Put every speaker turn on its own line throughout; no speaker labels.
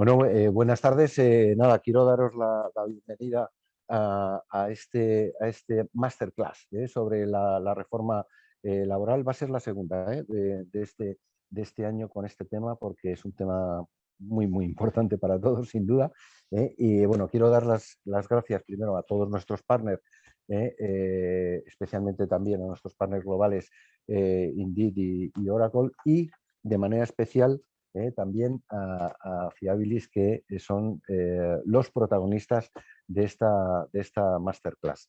Bueno, buenas tardes. Nada, quiero daros la bienvenida a este masterclass sobre la reforma laboral. Va a ser la segunda de este año con este tema, porque es un tema muy, muy importante para todos, sin duda. Y bueno, quiero dar las gracias primero a todos nuestros partners, especialmente también a nuestros partners globales, Indeed y Oracle, y de manera especial también a Fiabilis, que son los protagonistas de esta masterclass.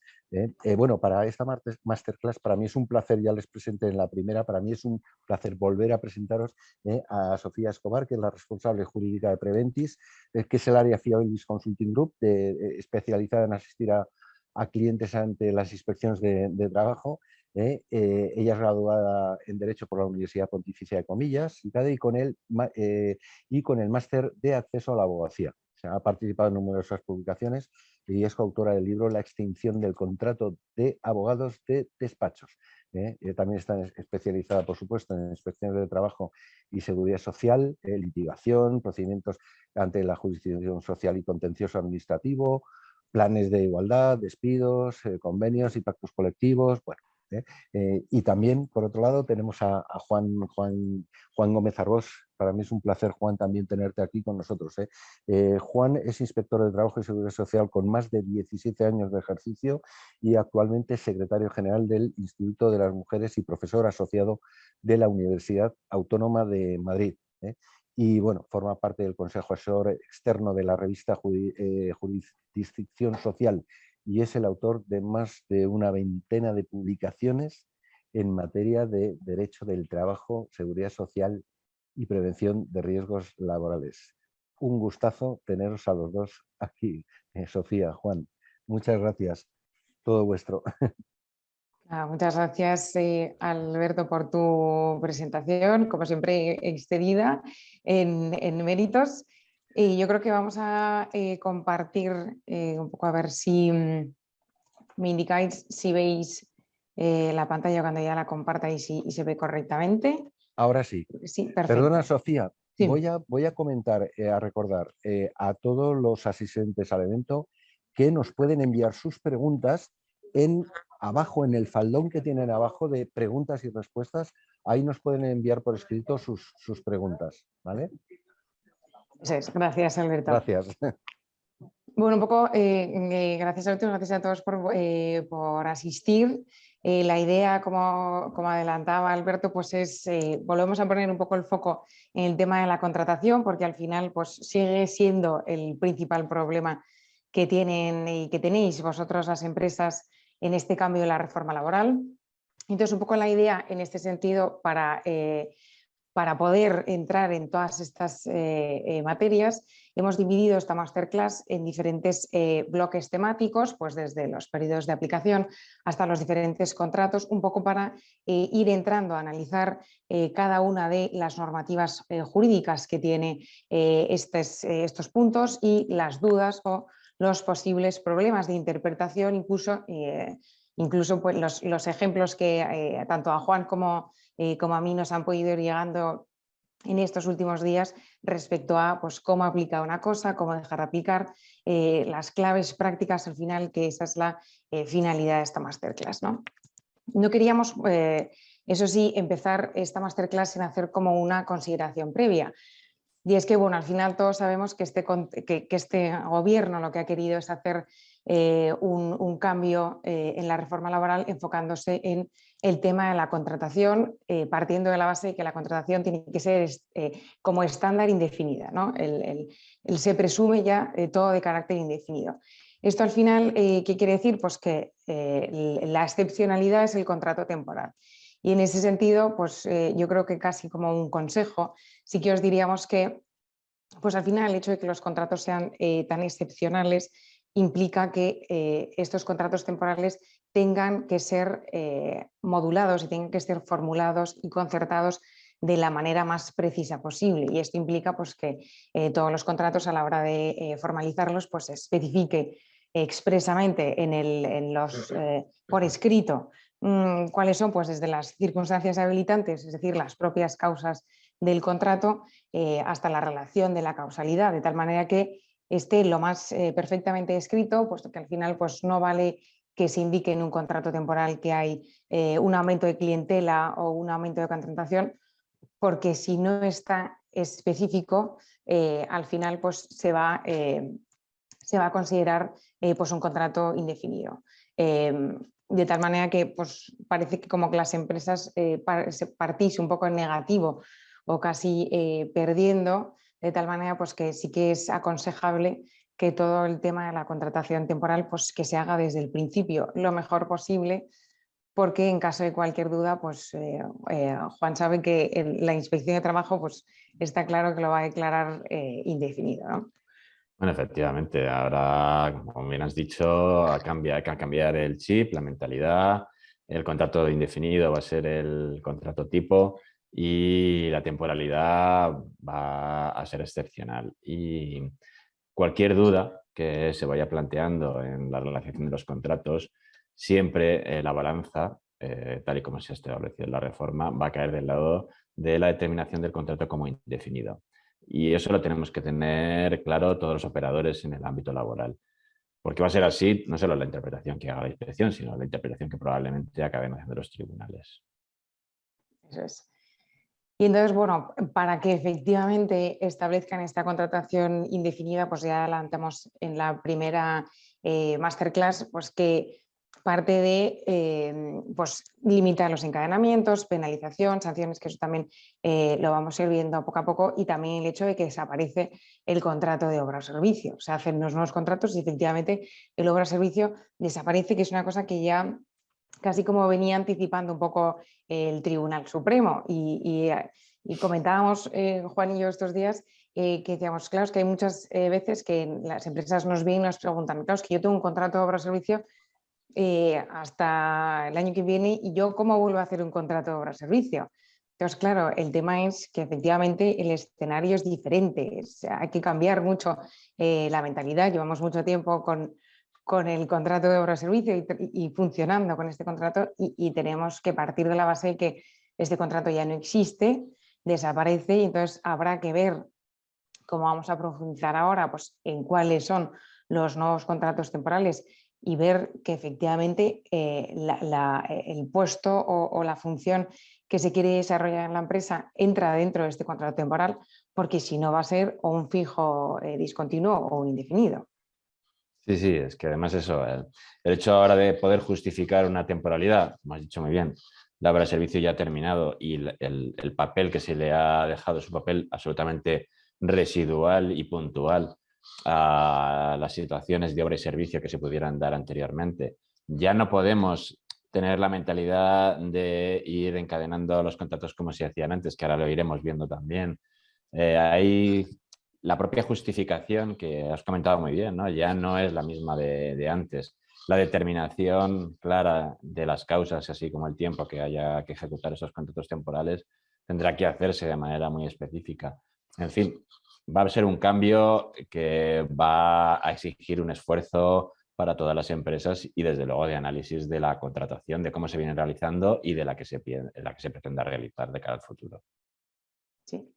Bueno, para esta masterclass, para mí es un placer, ya les presenté en la primera, para mí es un placer volver a presentaros a Sofía Escobar, que es la responsable jurídica de Preventis, que es el área Fiabilis Consulting Group, especializada en asistir a clientes ante las inspecciones de trabajo. Ella es graduada en Derecho por la Universidad Pontificia de Comillas y con el máster de acceso a la abogacía. O sea, ha participado en numerosas publicaciones y es coautora del libro La extinción del contrato de abogados de despachos. También está especializada, por supuesto, en inspecciones de trabajo y seguridad social, litigación, procedimientos ante la jurisdicción social y contencioso administrativo, planes de igualdad, despidos, convenios y pactos colectivos. Bueno, y también, por otro lado, tenemos a Juan Gómez Arbós. Para mí es un placer, Juan, también tenerte aquí con nosotros. Juan es inspector de Trabajo y Seguridad Social con más de 17 años de ejercicio y actualmente es secretario general del Instituto de las Mujeres y profesor asociado de la Universidad Autónoma de Madrid. Y bueno, forma parte del Consejo Asesor Externo de la revista Jurisdicción Social y es el autor de más de una veintena de publicaciones en materia de derecho del trabajo, seguridad social y prevención de riesgos laborales. Un gustazo teneros a los dos aquí, Sofía, Juan. Muchas gracias. Todo vuestro.
Muchas gracias, Alberto, por tu presentación, como siempre excedida en méritos. Y yo creo que vamos a compartir un poco, a ver si me indicáis si veis la pantalla cuando ya la compartáis y se ve correctamente.
Ahora sí.
Sí, perfecto.
Perdona, Sofía,
Sí.
voy a comentar, a recordar a todos los asistentes al evento que nos pueden enviar sus preguntas abajo, en el faldón que tienen abajo de preguntas y respuestas. Ahí nos pueden enviar por escrito sus preguntas, ¿vale?
Eso es. Gracias, Alberto.
Gracias.
Bueno, un poco, gracias a todos, gracias a todos por asistir. La idea, como adelantaba Alberto, pues es, volvemos a poner un poco el foco en el tema de la contratación, porque al final pues, sigue siendo el principal problema que tienen y que tenéis vosotros las empresas en este cambio de la reforma laboral. Entonces, un poco la idea en este sentido para poder entrar en todas estas materias, hemos dividido esta masterclass en diferentes bloques temáticos, pues desde los periodos de aplicación hasta los diferentes contratos, un poco para ir entrando a analizar cada una de las normativas jurídicas que tiene estos puntos y las dudas o los posibles problemas de interpretación, incluso pues, los ejemplos que tanto a Juan como a mí nos han podido ir llegando en estos últimos días respecto a pues, cómo aplicar una cosa, cómo dejar de aplicar, las claves prácticas al final, que esa es la finalidad de esta masterclass, ¿no? No queríamos, eso sí, empezar esta masterclass sin hacer como una consideración previa. Y es que, bueno, al final todos sabemos que este gobierno lo que ha querido es hacer un cambio en la reforma laboral enfocándose en el tema de la contratación, partiendo de la base de que la contratación tiene que ser como estándar indefinida, ¿no? Se presume ya todo de carácter indefinido. Esto al final, ¿qué quiere decir? Pues que la excepcionalidad es el contrato temporal. Y en ese sentido, pues yo creo que casi como un consejo, sí que os diríamos que pues al final el hecho de que los contratos sean tan excepcionales implica que estos contratos temporales tengan que ser modulados y tengan que ser formulados y concertados de la manera más precisa posible. Y esto implica pues, que todos los contratos a la hora de formalizarlos pues, se especifique expresamente por escrito cuáles son pues, desde las circunstancias habilitantes, es decir, las propias causas del contrato hasta la relación de la causalidad, de tal manera que esté lo más perfectamente escrito, puesto que al final pues, no vale que se indique en un contrato temporal que hay un aumento de clientela o un aumento de contratación, porque si no está específico, al final pues, se va a considerar pues, un contrato indefinido. De tal manera que pues, parece que como que las empresas partís un poco en negativo o casi perdiendo, de tal manera pues, que sí que es aconsejable que todo el tema de la contratación temporal pues, que se haga desde el principio lo mejor posible, porque en caso de cualquier duda, pues Juan sabe que la inspección de trabajo pues, está claro que lo va a declarar indefinido, ¿no?
Bueno, efectivamente, ahora, como bien has dicho, hay que cambiar el chip, la mentalidad, el contrato indefinido va a ser el contrato tipo y la temporalidad va a ser excepcional. Y cualquier duda que se vaya planteando en la realización de los contratos, siempre la balanza, tal y como se ha establecido en la reforma, va a caer del lado de la determinación del contrato como indefinido. Y eso lo tenemos que tener claro todos los operadores en el ámbito laboral. Porque va a ser así, no solo la interpretación que haga la inspección, sino la interpretación que probablemente acaben haciendo los tribunales.
Eso es. Y entonces, bueno, para que efectivamente establezcan esta contratación indefinida, pues ya adelantamos en la primera masterclass, pues que parte de pues limitar los encadenamientos, penalización, sanciones, que eso también lo vamos a ir viendo poco a poco, y también el hecho de que desaparece el contrato de obra o servicio. Se hacen los nuevos contratos y efectivamente el obra o servicio desaparece, que es una cosa que ya casi como venía anticipando un poco el Tribunal Supremo. Y comentábamos, Juan y yo, estos días, que decíamos, claro, es que hay muchas veces que las empresas nos vienen y nos preguntan, claro, es que yo tengo un contrato de obra o servicio hasta el año que viene y yo cómo vuelvo a hacer un contrato de obra o servicio. Entonces, claro, el tema es que efectivamente el escenario es diferente, hay que cambiar mucho la mentalidad, llevamos mucho tiempo con el contrato de obra o servicio y funcionando con este contrato y tenemos que partir de la base de que este contrato ya no existe, desaparece y entonces habrá que ver cómo vamos a profundizar ahora pues, en cuáles son los nuevos contratos temporales y ver que efectivamente el puesto o la función que se quiere desarrollar en la empresa entra dentro de este contrato temporal, porque si no va a ser o un fijo discontinuo o un indefinido.
Sí, sí, es que además eso, el hecho ahora de poder justificar una temporalidad, como has dicho muy bien, la obra de servicio ya ha terminado y el papel que se le ha dejado es un papel absolutamente residual y puntual a las situaciones de obra y servicio que se pudieran dar anteriormente. Ya no podemos tener la mentalidad de ir encadenando los contratos como se hacían antes, que ahora lo iremos viendo también. Hay la propia justificación que has comentado muy bien, ¿no? Ya no es la misma de antes. La determinación clara de las causas, así como el tiempo que haya que ejecutar esos contratos temporales, tendrá que hacerse de manera muy específica. En fin, va a ser un cambio que va a exigir un esfuerzo para todas las empresas y desde luego de análisis de la contratación, de cómo se viene realizando y de la que se pretenda realizar de cara al futuro.
Sí.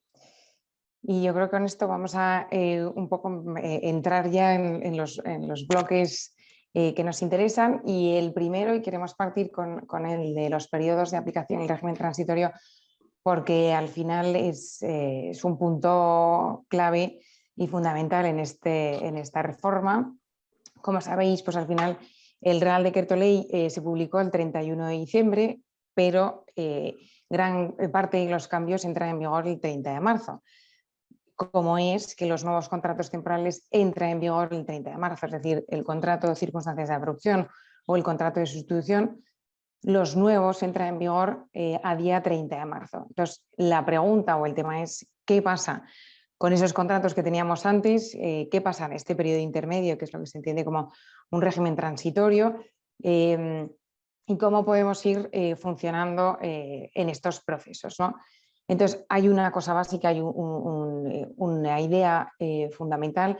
Y yo creo que con esto vamos a un poco entrar ya en los bloques que nos interesan y el primero, y queremos partir con el de los periodos de aplicación del régimen transitorio, porque al final es un punto clave y fundamental en esta reforma. Como sabéis, pues al final el Real Decreto Ley se publicó el 31 de diciembre, pero gran parte de los cambios entran en vigor el 30 de marzo. Como es que los nuevos contratos temporales entran en vigor el 30 de marzo, es decir, el contrato de circunstancias de producción o el contrato de sustitución, los nuevos entran en vigor a día 30 de marzo. Entonces, la pregunta o el tema es, ¿qué pasa con esos contratos que teníamos antes? ¿Qué pasa en este periodo intermedio, que es lo que se entiende como un régimen transitorio? Y cómo podemos ir funcionando en estos procesos, ¿no? Entonces, hay una cosa básica, hay una idea fundamental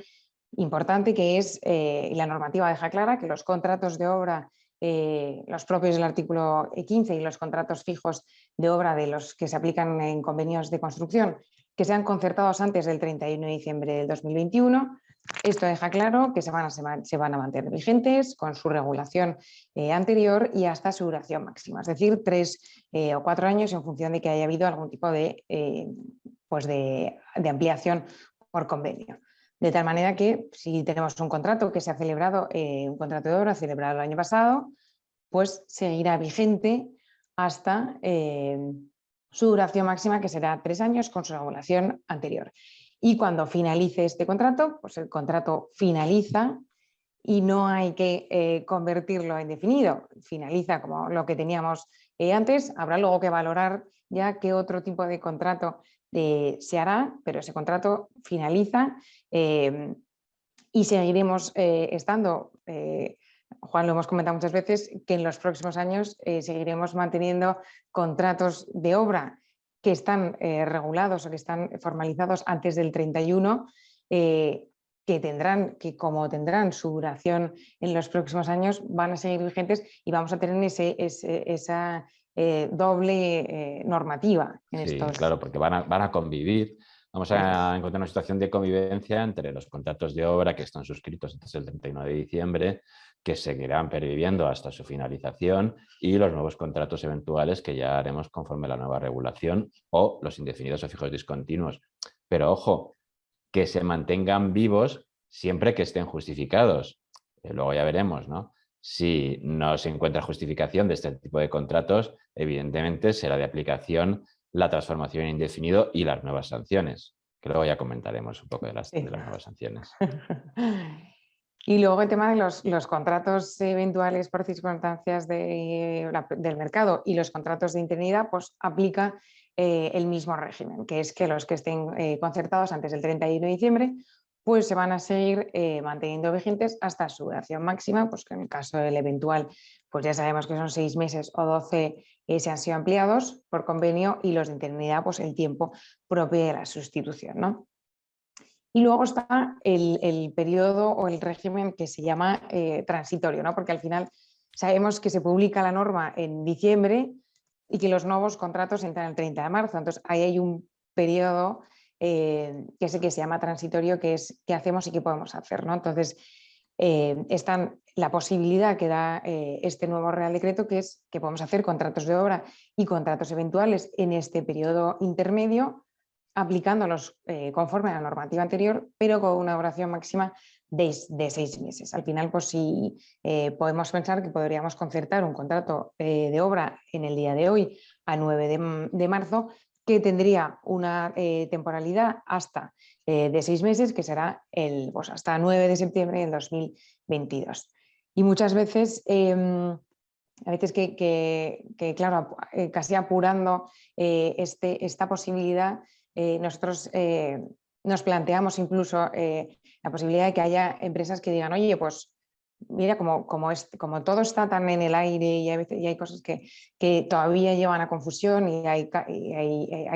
importante que es, la normativa deja clara que los contratos de obra los propios del artículo 15 y los contratos fijos de obra de los que se aplican en convenios de construcción, que sean concertados antes del 31 de diciembre del 2021. Esto deja claro que se van a mantener vigentes con su regulación anterior y hasta su duración máxima, es decir, 3 o 4 años en función de que haya habido algún tipo de ampliación por convenio. De tal manera que si tenemos un contrato que se ha celebrado, un contrato de obra celebrado el año pasado, pues seguirá vigente hasta su duración máxima, que será 3 años con su regulación anterior. Y cuando finalice este contrato, pues el contrato finaliza y no hay que convertirlo en indefinido. Finaliza como lo que teníamos antes, habrá luego que valorar ya qué otro tipo de contrato se hará, pero ese contrato finaliza y seguiremos estando, Juan, lo hemos comentado muchas veces, que en los próximos años seguiremos manteniendo contratos de obra que están regulados o que están formalizados antes del 31, que como tendrán su duración en los próximos años, van a seguir vigentes y vamos a tener esa doble normativa en
Sí,
estos.
claro, porque van a convivir. Vamos a encontrar una situación de convivencia entre los contratos de obra que están suscritos antes del 31 de diciembre, que seguirán perviviendo hasta su finalización, y los nuevos contratos eventuales que ya haremos conforme a la nueva regulación, o los indefinidos o fijos discontinuos. Pero ojo, que se mantengan vivos siempre que estén justificados. Luego ya veremos, ¿no? Si no se encuentra justificación de este tipo de contratos, evidentemente será de aplicación la transformación en indefinido y las nuevas sanciones, que luego ya comentaremos un poco de las nuevas sanciones.
Y luego el tema de los contratos eventuales por circunstancias del mercado y los contratos de interinidad, pues aplica el mismo régimen, que es que los que estén concertados antes del 31 de diciembre, pues se van a seguir manteniendo vigentes hasta su duración máxima, pues que en el caso del eventual, pues ya sabemos que son 6 meses o 12 se han sido ampliados por convenio, y los de interinidad, pues el tiempo propio de la sustitución, ¿no? Y luego está el periodo o el régimen que se llama transitorio, ¿no? Porque al final sabemos que se publica la norma en diciembre y que los nuevos contratos entran el 30 de marzo. Entonces ahí hay un periodo que es el que se llama transitorio, que es qué hacemos y qué podemos hacer, ¿no? Entonces está la posibilidad que da este nuevo Real Decreto, que es que podemos hacer contratos de obra y contratos eventuales en este periodo intermedio, aplicándolos conforme a la normativa anterior, pero con una duración máxima de 6 meses. Al final, pues sí, podemos pensar que podríamos concertar un contrato de obra en el día de hoy, a 9 de marzo, que tendría una temporalidad hasta de 6 meses, que será pues hasta 9 de septiembre del 2022. Y muchas veces... a veces claro, casi apurando esta posibilidad, nosotros nos planteamos incluso la posibilidad de que haya empresas que digan, oye, pues mira, como todo está tan en el aire y hay cosas que todavía llevan a confusión, y hay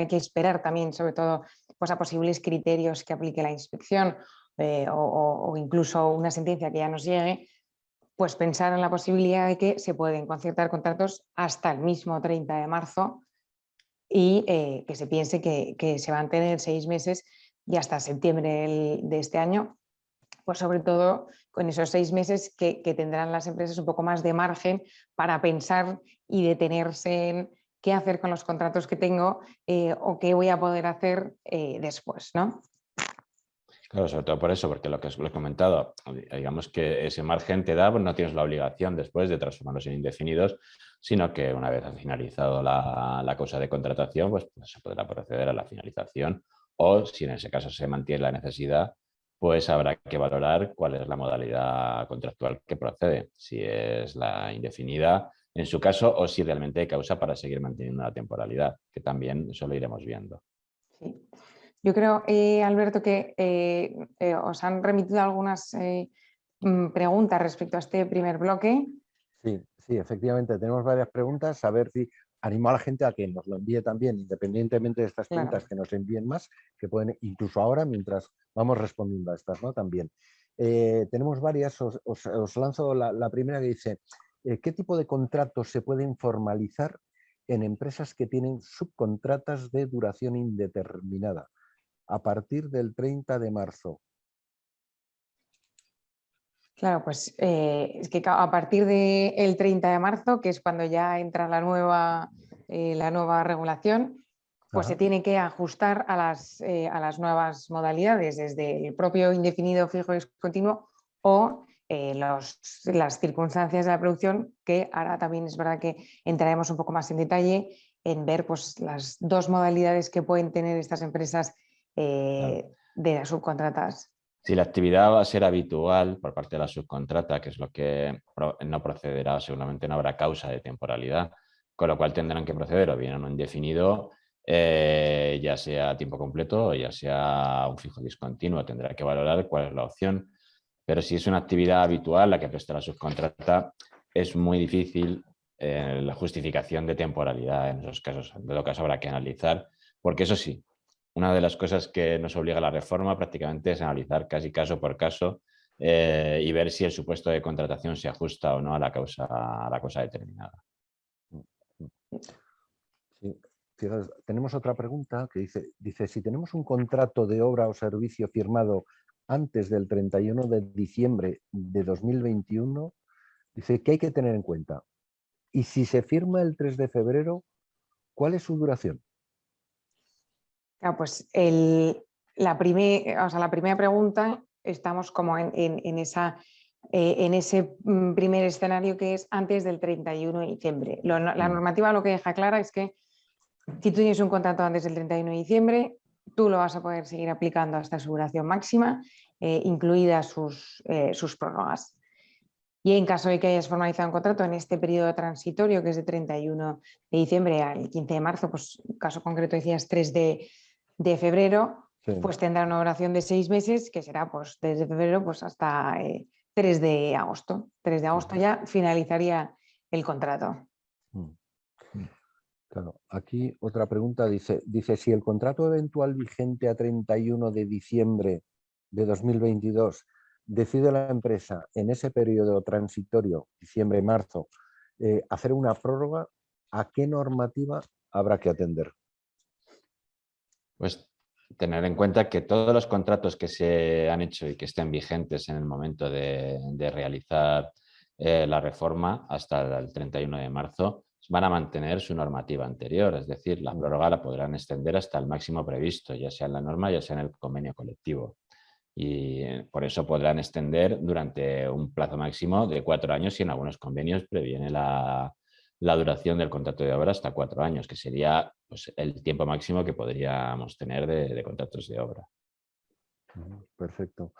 que esperar también, sobre todo, pues a posibles criterios que aplique la inspección o incluso una sentencia que ya nos llegue, pues pensar en la posibilidad de que se pueden concertar contratos hasta el mismo 30 de marzo y que se piense que se van a tener 6 meses y hasta septiembre de este año, pues sobre todo con esos 6 meses que tendrán las empresas un poco más de margen para pensar y detenerse en qué hacer con los contratos que tengo o qué voy a poder hacer después, ¿no?
Claro, sobre todo por eso, porque lo que os he comentado, digamos que ese margen te da, pues no tienes la obligación después de transformarlos en indefinidos, sino que una vez ha finalizado la causa de contratación, pues se podrá proceder a la finalización, o si en ese caso se mantiene la necesidad, pues habrá que valorar cuál es la modalidad contractual que procede, si es la indefinida en su caso, o si realmente hay causa para seguir manteniendo la temporalidad, que también eso lo iremos viendo.
Sí. Yo creo, Alberto, que os han remitido algunas preguntas respecto a este primer bloque.
Sí, sí, efectivamente, tenemos varias preguntas. A ver si animo a la gente a que nos lo envíe también, independientemente de estas preguntas, que nos envíen más, que pueden incluso ahora, mientras vamos respondiendo a estas, ¿no? También. Tenemos varias, os lanzo la primera, que dice, ¿qué tipo de contratos se pueden formalizar en empresas que tienen subcontratas de duración indeterminada a partir del 30 de marzo?
Claro, pues es que a partir del 30 de marzo, que es cuando ya entra la nueva regulación, pues se tiene que ajustar a las nuevas modalidades, desde el propio indefinido fijo y discontinuo o las circunstancias de la producción, que ahora también es verdad que entraremos un poco más en detalle en ver pues, las dos modalidades que pueden tener estas empresas de las subcontratas.
Si la actividad va a ser habitual por parte de la subcontrata, que es lo que no procederá, seguramente no habrá causa de temporalidad, con lo cual tendrán que proceder o bien a un indefinido, ya sea a tiempo completo o ya sea un fijo discontinuo. Tendrá que valorar cuál es la opción. Pero si es una actividad habitual la que presta la subcontrata, es muy difícil la justificación de temporalidad en esos casos. En todo caso, habrá que analizar, porque eso sí, una de las cosas que nos obliga la reforma prácticamente es analizar casi caso por caso y ver si el supuesto de contratación se ajusta o no a la causa determinada.
Sí. Fíjate, tenemos otra pregunta que dice, si tenemos un contrato de obra o servicio firmado antes del 31 de diciembre de 2021, dice, ¿qué hay que tener en cuenta? Y si se firma el 3 de febrero, ¿cuál es su duración?
Claro, pues la primera pregunta, estamos como en ese primer escenario que es antes del 31 de diciembre. La normativa lo que deja clara es que si tú tienes un contrato antes del 31 de diciembre, tú lo vas a poder seguir aplicando hasta su duración máxima, incluidas sus prórrogas. Y en caso de que hayas formalizado un contrato en este periodo transitorio, que es de 31 de diciembre al 15 de marzo, pues caso concreto decías 3 de febrero,
Sí.
pues tendrá una duración de 6 meses, que será pues desde febrero pues hasta 3 de agosto. 3 de agosto ya finalizaría el contrato.
Claro, aquí otra pregunta dice, si el contrato eventual vigente a 31 de diciembre de 2022 decide la empresa en ese periodo transitorio, diciembre-marzo, hacer una prórroga, ¿a qué normativa habrá que atender?
Pues tener en cuenta que todos los contratos que se han hecho y que estén vigentes en el momento de realizar la reforma hasta el 31 de marzo van a mantener su normativa anterior, es decir, la prórroga la podrán extender hasta el máximo previsto, ya sea en la norma, ya sea en el convenio colectivo. Y por eso podrán extender durante un plazo máximo de 4 años y en algunos convenios previene la duración del contrato de obra hasta 4 años, que sería pues, el tiempo máximo que podríamos tener de contratos de obra.
Perfecto.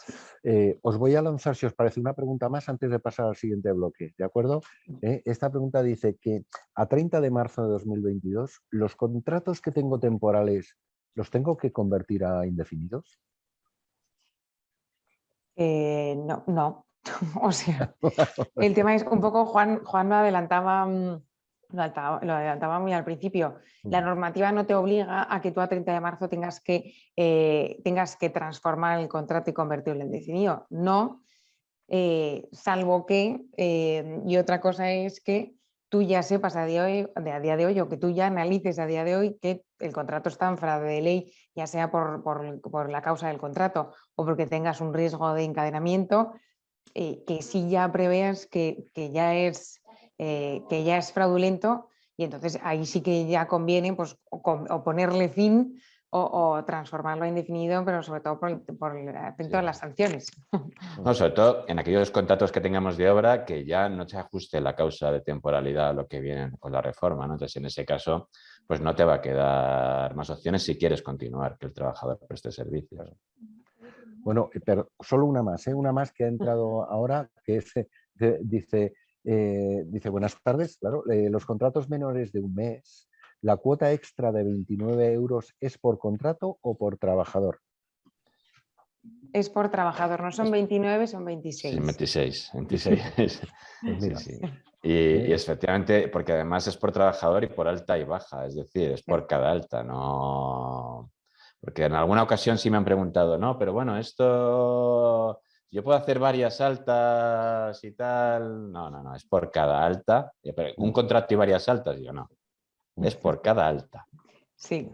Os voy a lanzar, si os parece, una pregunta más antes de pasar al siguiente bloque, ¿de acuerdo? Esta pregunta dice que a 30 de marzo de 2022, ¿los contratos que tengo temporales los tengo que convertir a indefinidos?
No. O sea, el tema es un poco, Juan lo adelantaba muy al principio. La normativa no te obliga a que tú a 30 de marzo tengas que transformar el contrato y convertirlo en indefinido. No, salvo que, y otra cosa es que tú ya sepas a día de hoy o que tú ya analices a día de hoy que el contrato está en fraude de ley, ya sea por la causa del contrato o porque tengas un riesgo de encadenamiento, que sí ya preveas que ya es fraudulento, y entonces ahí sí que ya conviene pues, o ponerle fin o transformarlo a indefinido, pero sobre todo por el aspecto de las sanciones.
No, sobre todo en aquellos contratos que tengamos de obra que ya no se ajuste la causa de temporalidad a lo que viene con la reforma, ¿no? Entonces, en ese caso, pues no te va a quedar más opciones si quieres continuar que el trabajador preste servicios.
Bueno, pero solo una más que ha entrado ahora, que es, dice, buenas tardes, claro, los contratos menores de un mes, ¿la cuota extra de 29 euros es por contrato o por trabajador?
Es por trabajador, no son 29, son 26.
Sí, 26.
Pues mira.
Sí. Y efectivamente, porque además es por trabajador y por alta y baja, es decir, es por cada alta, no... Porque en alguna ocasión sí me han preguntado, no, pero bueno, esto yo puedo hacer varias altas y tal. No, es por cada alta. Pero un contrato y varias altas, yo no. Es por cada alta.
Sí,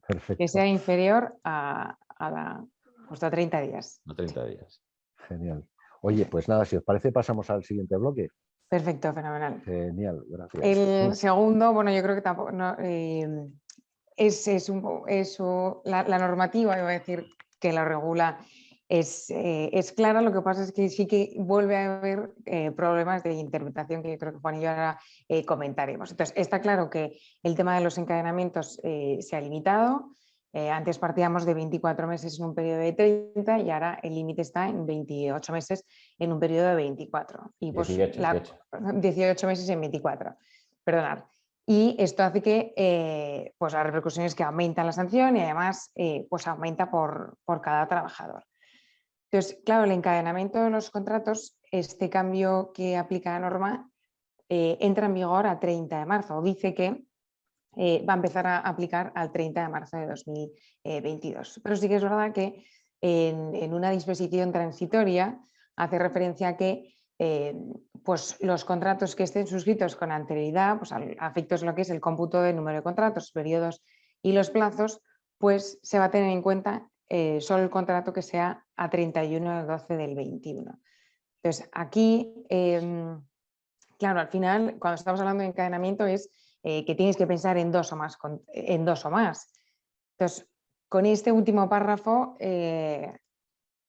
Perfecto.
que sea inferior pues a 30 días.
No 30 días.
Genial. Oye, pues nada, si os parece, pasamos al siguiente bloque.
Perfecto, fenomenal.
Genial, gracias.
El segundo, bueno, yo creo que tampoco la normativa, iba a decir, que la regula es clara, lo que pasa es que sí que vuelve a haber problemas de interpretación que yo creo que Juan y yo ahora comentaremos. Entonces, está claro que el tema de los encadenamientos se ha limitado. Antes partíamos de 24 meses en un periodo de 30 y ahora el límite está en 28 meses en un periodo de 24. Y pues 18 meses en 24, perdonad. Y esto hace que pues la repercusión es que aumenta la sanción y además pues aumenta por cada trabajador. Entonces, claro, el encadenamiento de los contratos, este cambio que aplica la norma, entra en vigor a 30 de marzo. Dice que va a empezar a aplicar al 30 de marzo de 2022. Pero sí que es verdad que en una disposición transitoria hace referencia a que pues los contratos que estén suscritos con anterioridad, pues a efectos de lo que es el cómputo del número de contratos, periodos y los plazos, pues se va a tener en cuenta solo el contrato que sea a 31 de 12 del 21. Entonces, aquí, claro, al final, cuando estamos hablando de encadenamiento es que tienes que pensar en dos o más. Entonces, con este último párrafo,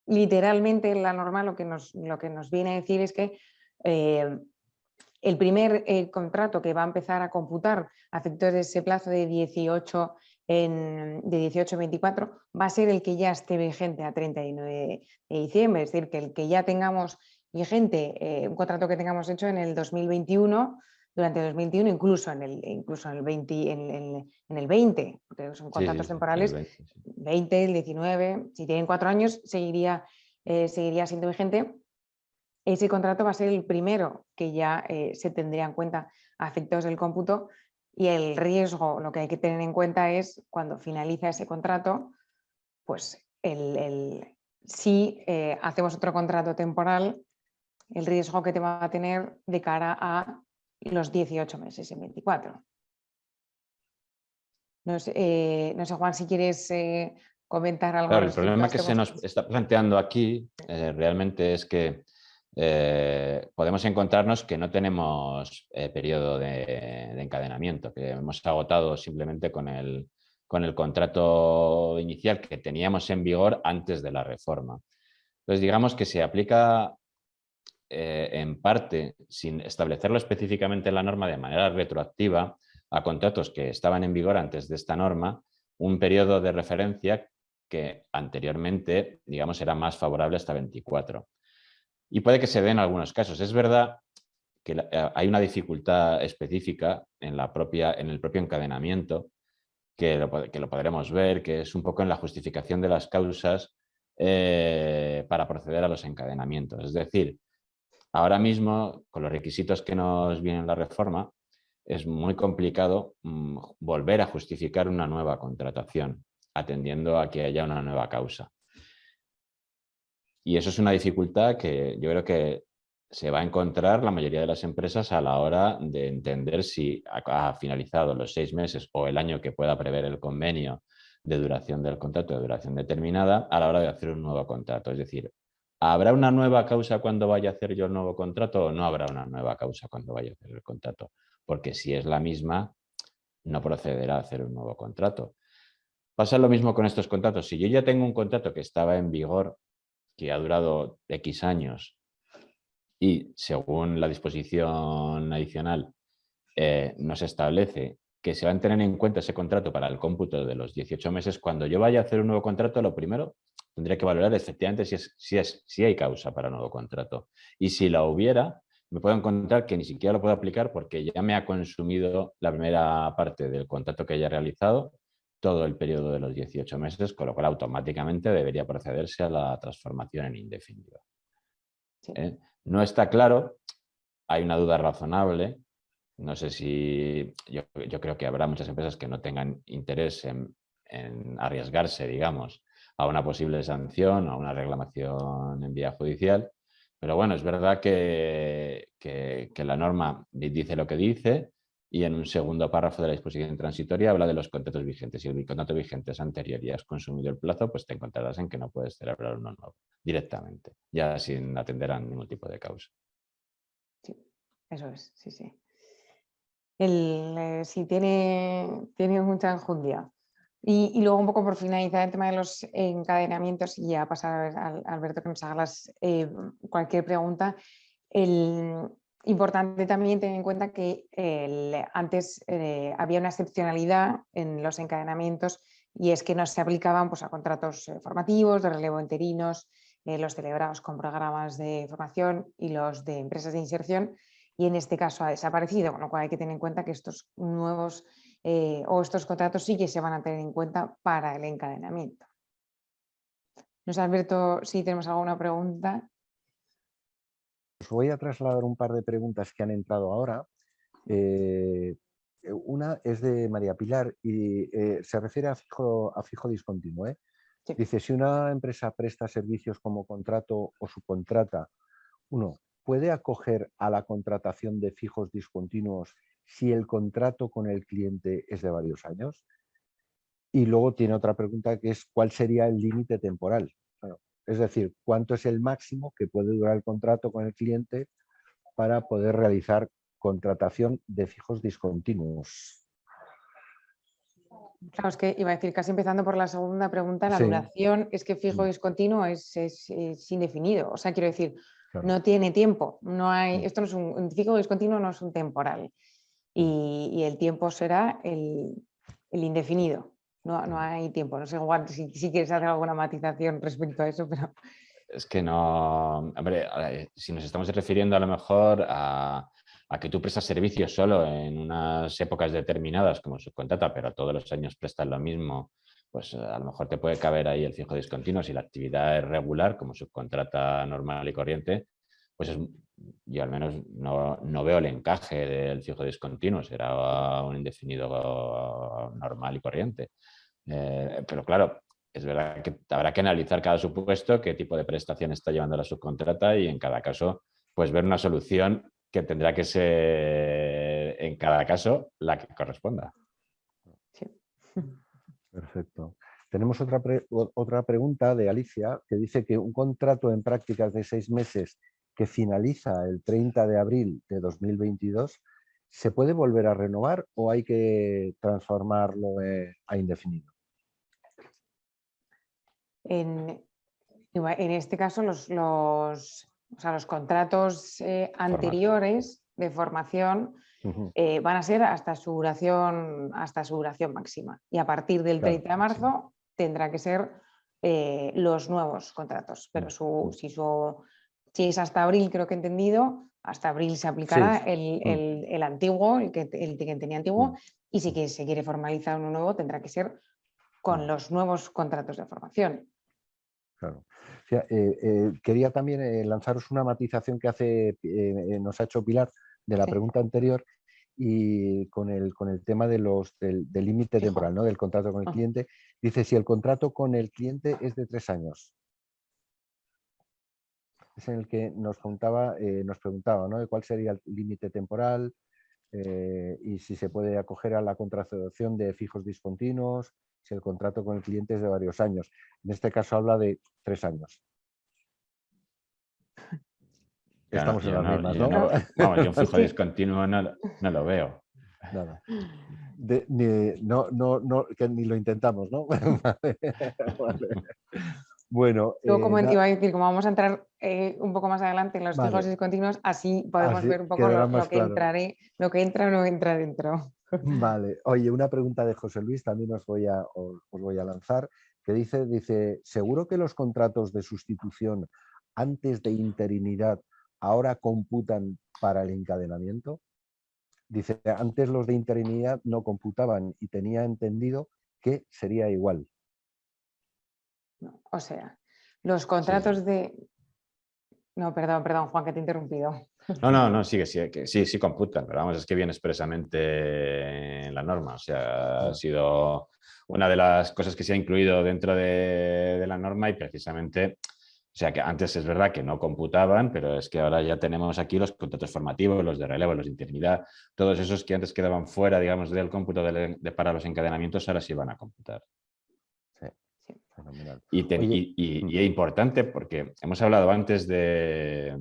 literalmente la norma lo que nos viene a decir es que el primer contrato que va a empezar a computar a efectos de ese plazo de 18 a 24 va a ser el que ya esté vigente a 31 de diciembre, es decir, que el que ya tengamos vigente, un contrato que tengamos hecho en el 2021, durante el 2021, incluso en el 20, porque son contratos temporales, 20, el 19, si tienen 4 años, seguiría siendo vigente. Ese contrato va a ser el primero que ya se tendría en cuenta a efectos del cómputo, y el riesgo, lo que hay que tener en cuenta es cuando finaliza ese contrato, pues si hacemos otro contrato temporal, el riesgo que te va a tener de cara a los 18 meses en 24. No sé, Juan, si quieres comentar algo.
Claro, el problema que se nos está planteando aquí realmente es que podemos encontrarnos que no tenemos periodo de encadenamiento, que hemos agotado simplemente con el contrato inicial que teníamos en vigor antes de la reforma. Entonces, digamos que se aplica en parte, sin establecerlo específicamente en la norma de manera retroactiva, a contratos que estaban en vigor antes de esta norma, un periodo de referencia que anteriormente, digamos, era más favorable hasta 24. Y puede que se dé en algunos casos. Es verdad que hay una dificultad específica en el propio encadenamiento, que lo podremos ver, que es un poco en la justificación de las causas para proceder a los encadenamientos. Es decir, ahora mismo, con los requisitos que nos vienen en la reforma, es muy complicado volver a justificar una nueva contratación, atendiendo a que haya una nueva causa. Y eso es una dificultad que yo creo que se va a encontrar la mayoría de las empresas a la hora de entender si ha finalizado los 6 meses o el año que pueda prever el convenio de duración del contrato, de duración determinada, a la hora de hacer un nuevo contrato. Es decir, ¿habrá una nueva causa cuando vaya a hacer yo el nuevo contrato o no habrá una nueva causa cuando vaya a hacer el contrato? Porque si es la misma, no procederá a hacer un nuevo contrato. Pasa lo mismo con estos contratos. Si yo ya tengo un contrato que estaba en vigor, que ha durado X años y según la disposición adicional nos establece que se va a tener en cuenta ese contrato para el cómputo de los 18 meses, cuando yo vaya a hacer un nuevo contrato, lo primero tendría que valorar efectivamente si hay causa para un nuevo contrato. Y si la hubiera, me puedo encontrar que ni siquiera lo puedo aplicar porque ya me ha consumido la primera parte del contrato que haya realizado, todo el periodo de los 18 meses, con lo cual automáticamente debería procederse a la transformación en indefinido.
Sí.
No está claro, hay una duda razonable. No sé si yo creo que habrá muchas empresas que no tengan interés en arriesgarse, digamos, a una posible sanción, a una reclamación en vía judicial. Pero bueno, es verdad que la norma dice lo que dice y en un segundo párrafo de la disposición transitoria habla de los contratos vigentes. Si el contrato vigente es anterior y has consumido el plazo, pues te encontrarás en que no puedes celebrar uno nuevo directamente, ya sin atender a ningún tipo de causa.
Sí, eso es, sí, sí. Sí, tiene mucha enjundia. Y luego un poco por finalizar el tema de los encadenamientos y ya pasar a Alberto que nos haga cualquier pregunta. Importante también tener en cuenta que antes había una excepcionalidad en los encadenamientos y es que no se aplicaban pues, a contratos formativos, de relevo interinos, los celebrados con programas de formación y los de empresas de inserción, y en este caso ha desaparecido, con lo cual hay que tener en cuenta que estos nuevos o estos contratos sí que se van a tener en cuenta para el encadenamiento. No sé, Alberto, si tenemos alguna pregunta.
Os voy a trasladar un par de preguntas que han entrado ahora. Una es de María Pilar y se refiere a fijo discontinuo.
Sí.
Dice, si una empresa presta servicios como contrato o subcontrata, uno, ¿puede acoger a la contratación de fijos discontinuos si el contrato con el cliente es de varios años? Y luego tiene otra pregunta que es, ¿cuál sería el límite temporal? Bueno, es decir, ¿cuánto es el máximo que puede durar el contrato con el cliente para poder realizar contratación de fijos discontinuos?
Claro, es que iba a decir, casi empezando por la segunda pregunta, la
Sí.
duración es que fijo discontinuo es indefinido. O sea, quiero decir,
Claro.
no tiene tiempo. No hay, esto no es un fijo discontinuo, no es un temporal. Y el tiempo será el indefinido. No hay tiempo. No sé, Juan, si quieres hacer alguna matización respecto a eso, pero...
Es que no, hombre, si nos estamos refiriendo a lo mejor a que tú prestas servicios solo en unas épocas determinadas como subcontrata, pero todos los años prestas lo mismo, pues a lo mejor te puede caber ahí el fijo discontinuo. Si la actividad es regular, como subcontrata normal y corriente, pues yo al menos no veo el encaje del fijo discontinuo, será un indefinido normal y corriente. Pero claro, es verdad que habrá que analizar cada supuesto, qué tipo de prestación está llevando la subcontrata y en cada caso, pues ver una solución que tendrá que ser en cada caso la que corresponda.
Sí.
Perfecto. Tenemos otra pregunta de Alicia que dice que un contrato en prácticas de 6 meses que finaliza el 30 de abril de 2022, ¿se puede volver a renovar o hay que transformarlo a indefinido?
En este caso, los contratos anteriores de formación van a ser hasta su duración máxima. Y a partir del 30 de marzo tendrá que ser los nuevos contratos. Pero si es hasta abril, creo que he entendido, hasta abril se aplicará el antiguo, el que tenía antiguo, y si se quiere formalizar uno nuevo, tendrá que ser con los nuevos contratos de formación.
Claro. O sea, quería también lanzaros una matización que nos ha hecho Pilar de la pregunta anterior y con el tema del límite temporal, ¿no? Del contrato con el cliente. Dice, si el contrato con el cliente es de 3 años. Es en el que nos preguntaba, ¿no? De cuál sería el límite temporal y si se puede acoger a la contratación de fijos discontinuos, si el contrato con el cliente es de varios años. En este caso habla de 3 años. Estamos en las mismas, ¿no?
Vamos, yo un fijo discontinuo no lo veo.
Nada. Que ni lo intentamos, ¿no? Vale. Bueno,
Luego, iba a decir, como vamos a entrar un poco más adelante en los fijos discontinuos, así podemos ver un poco lo que entra o no entra dentro.
Vale. Oye, una pregunta de José Luis, también os voy a lanzar, que dice, ¿seguro que los contratos de sustitución antes de interinidad ahora computan para el encadenamiento? Dice, antes los de interinidad no computaban y tenía entendido que sería igual.
No, o sea, los contratos de... No, perdón, Juan, que te he interrumpido.
No, sigue, sí computan, pero vamos, es que viene expresamente en la norma. O sea, ha sido una de las cosas que se ha incluido dentro de la norma y precisamente, o sea, que antes es verdad que no computaban, pero es que ahora ya tenemos aquí los contratos formativos, los de relevo, los de interinidad, todos esos que antes quedaban fuera, digamos, del cómputo para los encadenamientos, ahora sí van a computar.
Sí, fenomenal.
Y es importante porque hemos hablado antes de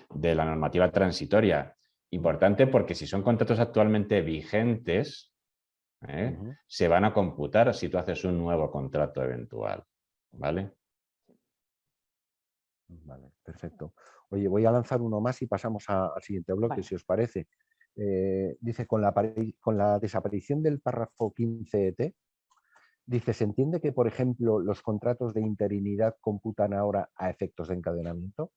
la normativa transitoria. Importante porque si son contratos actualmente vigentes, se van a computar si tú haces un nuevo contrato eventual. ¿Vale?
Vale, perfecto. Oye, voy a lanzar uno más y pasamos al siguiente bloque,
Vale.
si os parece. Dice, con la desaparición del párrafo 15ET, dice, ¿se entiende que, por ejemplo, los contratos de interinidad computan ahora a efectos de encadenamiento?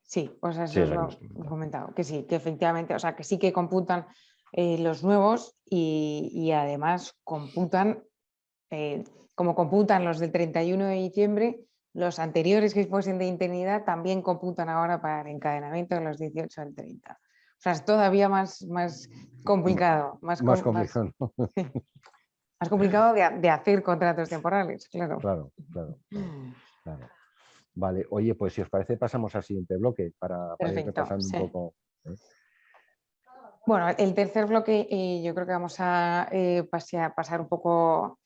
Sí, pues eso
Sí,
es
es lo que
lo
hemos comentado.
comentado, que sí, que efectivamente, o sea, que sí que computan los nuevos y además computan, como computan los del 31 de diciembre, los anteriores que fuesen de interinidad también computan ahora para el encadenamiento de los 18 al 30. O sea, es todavía más complicado,
Más complicado, ¿no?
más complicado de hacer contratos temporales, claro.
Claro. Vale, oye, pues si os parece pasamos al siguiente bloque para ir
Perfecto,
repasando
sí.
un poco.
Bueno, el tercer bloque yo creo que vamos a pasar un poco,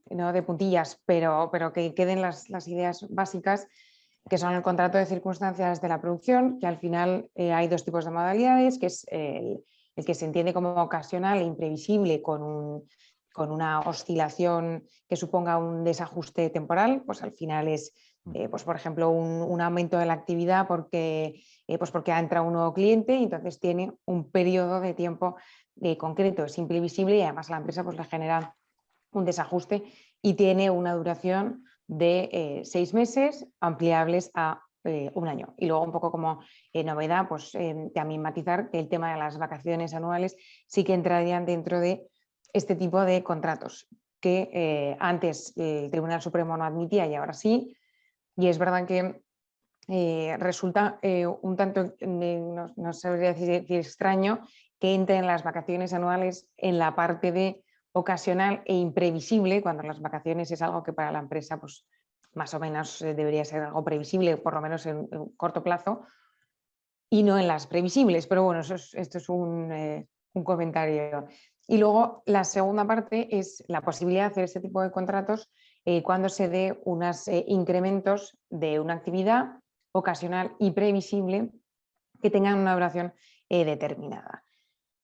¿no?, de puntillas, pero que queden las ideas básicas, que son el contrato de circunstancias de la producción, que al final hay dos tipos de modalidades, que es el que se entiende como ocasional e imprevisible con una oscilación que suponga un desajuste temporal, pues al final es, pues por ejemplo, un aumento de la actividad porque ha entrado un nuevo cliente y entonces tiene un periodo de tiempo concreto, es imprevisible y además a la empresa pues le genera un desajuste y tiene una duración de 6 meses ampliables a un año. Y luego un poco como novedad, pues también matizar que el tema de las vacaciones anuales sí que entrarían dentro de este tipo de contratos que antes el Tribunal Supremo no admitía y ahora sí. Y es verdad que resulta un tanto, no sabría decir extraño, que entren las vacaciones anuales en la parte de ocasional e imprevisible, cuando las vacaciones es algo que para la empresa pues, más o menos debería ser algo previsible, por lo menos en corto plazo, y no en las previsibles. Pero bueno, esto es un comentario. Y luego la segunda parte es la posibilidad de hacer este tipo de contratos cuando se dé unos incrementos de una actividad ocasional y previsible que tengan una duración determinada.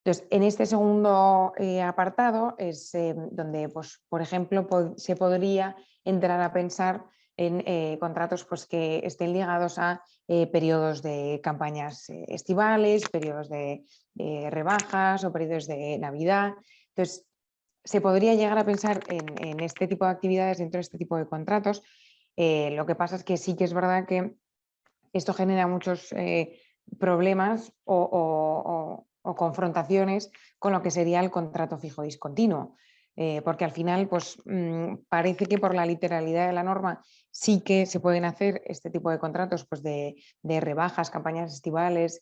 Entonces, en este segundo apartado es donde, pues, por ejemplo, se podría entrar a pensar en contratos pues, que estén ligados a periodos de campañas estivales, periodos de rebajas o periodos de Navidad. Entonces, se podría llegar a pensar en este tipo de actividades dentro de este tipo de contratos. Lo que pasa es que sí que es verdad que esto genera muchos problemas o confrontaciones con lo que sería el contrato fijo discontinuo. Porque al final pues, parece que por la literalidad de la norma sí que se pueden hacer este tipo de contratos pues, de rebajas, campañas estivales,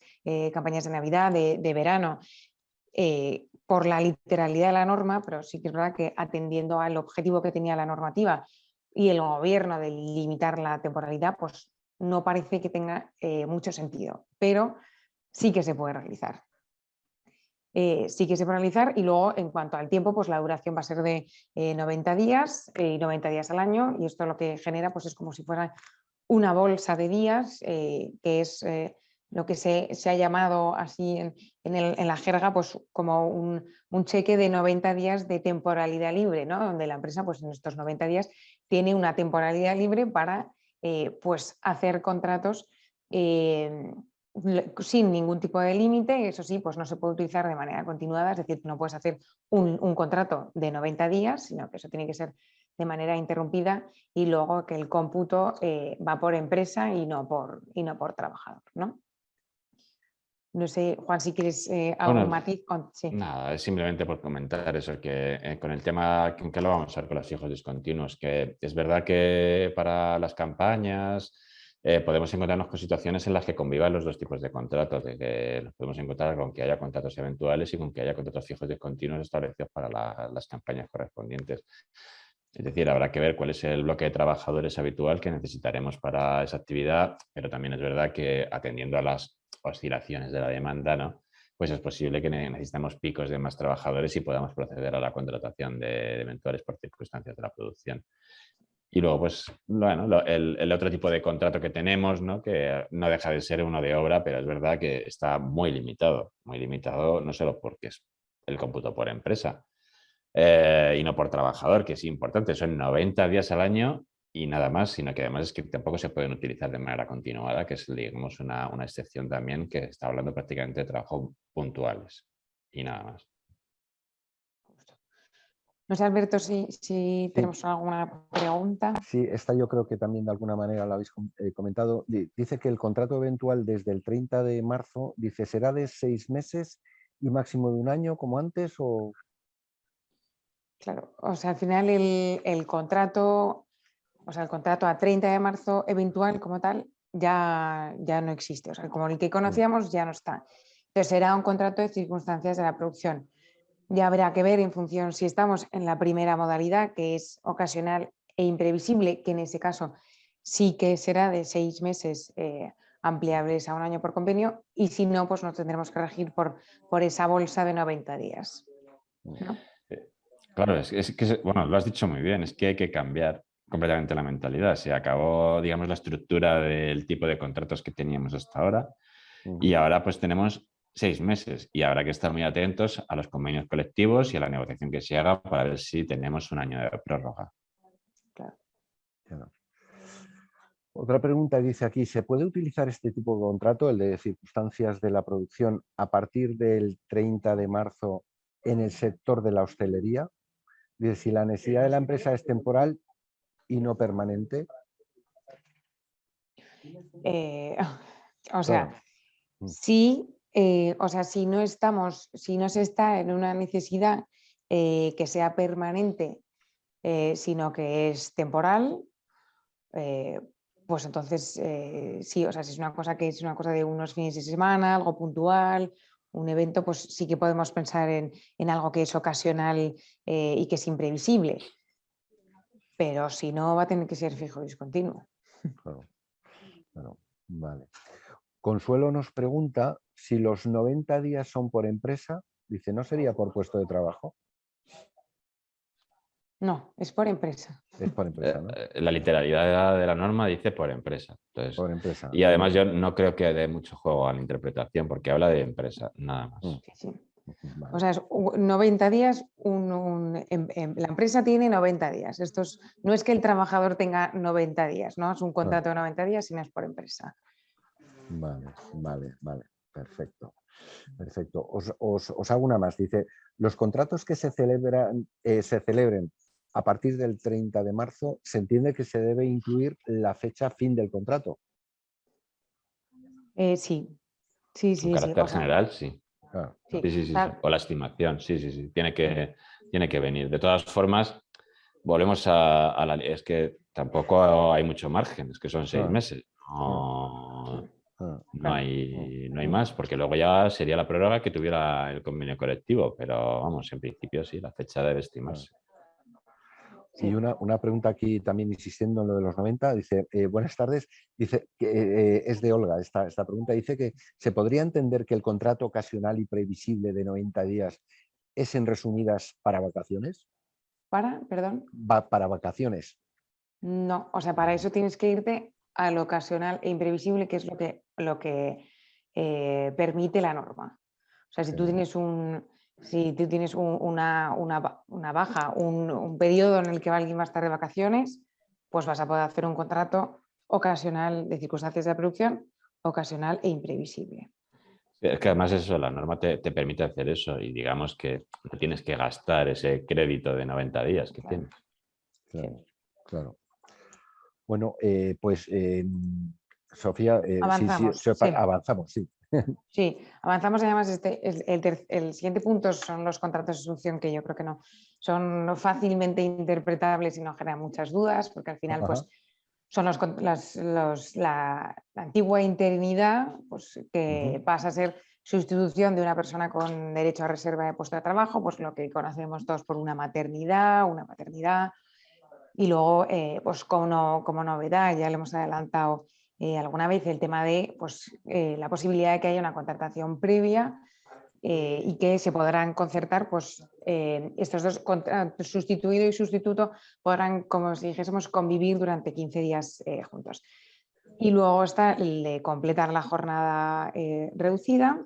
campañas de Navidad, de verano, por la literalidad de la norma, pero sí que es verdad que atendiendo al objetivo que tenía la normativa y el gobierno de limitar la temporalidad, pues no parece que tenga mucho sentido, pero sí que se puede realizar. Sí que se puede realizar y luego en cuanto al tiempo, pues la duración va a ser de 90 días y 90 días al año y esto lo que genera pues es como si fuera una bolsa de días que es lo que se ha llamado así en la jerga pues como un cheque de 90 días de temporalidad libre, ¿no? Donde la empresa pues en estos 90 días tiene una temporalidad libre para pues hacer contratos sin ningún tipo de límite. Eso sí, pues no se puede utilizar de manera continuada, es decir, no puedes hacer un contrato de 90 días, sino que eso tiene que ser de manera interrumpida y luego que el cómputo va por empresa y no por trabajador, ¿no? No sé, Juan, si quieres algún matiz. Sí.
Nada, es simplemente por comentar eso, que con el tema con que lo vamos a ver con los fijos discontinuos, que es verdad que para las campañas podemos encontrarnos con situaciones en las que convivan los dos tipos de contratos, de que nos podemos encontrar con que haya contratos eventuales y con que haya contratos fijos discontinuos establecidos para las campañas correspondientes. Es decir, habrá que ver cuál es el bloque de trabajadores habitual que necesitaremos para esa actividad, pero también es verdad que atendiendo a las oscilaciones de la demanda, ¿no? Pues es posible que necesitemos picos de más trabajadores y podamos proceder a la contratación de eventuales por circunstancias de la producción. Y luego, pues, bueno, el otro tipo de contrato que tenemos, ¿no? Que no deja de ser uno de obra, pero es verdad que está muy limitado no solo porque es el cómputo por empresa y no por trabajador, que es importante, son 90 días al año y nada más, sino que además es que tampoco se pueden utilizar de manera continuada, que es, digamos, una excepción también que está hablando prácticamente de trabajos puntuales y nada más.
No sé, Alberto, si tenemos alguna pregunta.
Sí, esta yo creo que también de alguna manera la habéis comentado. Dice que el contrato eventual desde el 30 de marzo, dice, ¿será de 6 meses y máximo de 1 año como antes? O...
Claro, o sea, al final el contrato a 30 de marzo eventual como tal ya no existe. O sea, como el que conocíamos ya no está. Entonces será un contrato de circunstancias de la producción. Ya habrá que ver en función si estamos en la primera modalidad, que es ocasional e imprevisible, que en ese caso sí que será de 6 meses ampliables a 1 año por convenio, y si no, pues nos tendremos que regir por esa bolsa de 90 días. ¿No?
Claro, bueno, lo has dicho muy bien, es que hay que cambiar completamente la mentalidad. Se acabó, digamos, la estructura del tipo de contratos que teníamos hasta ahora y ahora pues tenemos 6 meses y habrá que estar muy atentos a los convenios colectivos y a la negociación que se haga para ver si tenemos 1 año de prórroga.
Claro.
Otra pregunta dice aquí, ¿se puede utilizar este tipo de contrato, el de circunstancias de la producción, a partir del 30 de marzo en el sector de la hostelería? Dice, si la necesidad de la empresa es temporal y no permanente.
O sea, sí, o sea, si no se está en una necesidad que sea permanente, sino que es temporal, pues entonces sí, o sea, si es una cosa que es una cosa de unos fines de semana, algo puntual, un evento, pues sí que podemos pensar en algo que es ocasional y que es imprevisible. Pero si no, va a tener que ser fijo y discontinuo.
Claro, vale. Consuelo nos pregunta si los 90 días son por empresa. Dice, ¿no sería por puesto de trabajo?
No, es por empresa.
Es por empresa, ¿no?
La literalidad de la norma dice por empresa. Entonces,
Por empresa.
y además yo no creo que dé mucho juego a la interpretación porque habla de empresa, nada más.
Sí.
Vale.
O sea, es 90 días, la empresa tiene 90 días. No es que el trabajador tenga 90 días, ¿no? Es un contrato de 90 días, sino es por empresa.
Vale. Perfecto. Os hago una más. Dice, los contratos que se celebren a partir del 30 de marzo, se entiende que se debe incluir la fecha fin del contrato.
Sí.
En carácter general, sí.
Claro.
Sí. O la estimación, sí. Tiene que venir. De todas formas, volvemos a la... Es que tampoco hay mucho margen, es que son 6 meses. No hay más, porque luego ya sería la prórroga que tuviera el convenio colectivo, pero vamos, en principio sí, la fecha debe estimarse.
Y una pregunta aquí también insistiendo en lo de los 90, dice, buenas tardes, dice, que es de Olga, esta pregunta dice que ¿se podría entender que el contrato ocasional y previsible de 90 días es en resumidas para vacaciones?
Perdón.
Para vacaciones.
No, o sea, para eso tienes que irte al ocasional e imprevisible, que es lo que permite la norma. O sea, si tú tienes una baja, un periodo en el que alguien va a estar de vacaciones, pues vas a poder hacer un contrato ocasional de circunstancias de la producción, ocasional e imprevisible.
Es que además eso, la norma te permite hacer eso y digamos que no tienes que gastar ese crédito de 90 días que tienes.
Claro. Bueno, pues Sofía,
avanzamos.
Avanzamos, sí.
Sí, avanzamos. Además, el siguiente punto son los contratos de solución, que yo creo que no son fácilmente interpretables y no generan muchas dudas, porque al final, pues son la antigua interinidad, pues, que pasa a ser sustitución de una persona con derecho a reserva de puesto de trabajo, pues lo que conocemos todos por una maternidad, una paternidad. Y luego, pues como novedad, ya le hemos adelantado alguna vez el tema de pues, la posibilidad de que haya una contratación previa y que se podrán concertar, pues estos dos, sustituido y sustituto, podrán, como si dijésemos, convivir durante 15 días juntos. Y luego está el de completar la jornada reducida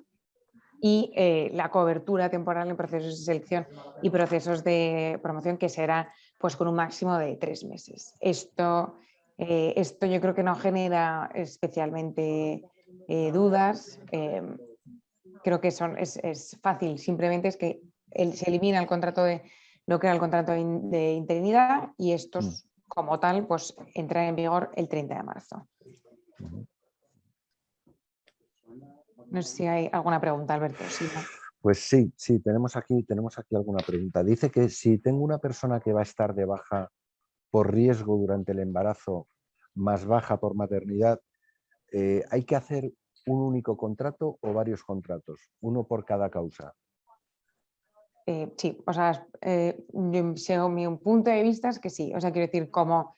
y la cobertura temporal en procesos de selección y procesos de promoción, que será pues con un máximo de 3 meses. Esto yo creo que no genera especialmente dudas. Creo que es fácil, simplemente es que se elimina el contrato de lo que era el contrato de interinidad y estos como tal pues entran en vigor el 30 de marzo. No sé si hay alguna pregunta, Alberto. Sí, ¿no?
Pues sí, tenemos aquí alguna pregunta. Dice que si tengo una persona que va a estar de baja por riesgo durante el embarazo, más baja por maternidad, ¿hay que hacer un único contrato o varios contratos? Uno por cada causa.
Sí, o sea, según mi punto de vista es que sí. O sea, quiero decir, como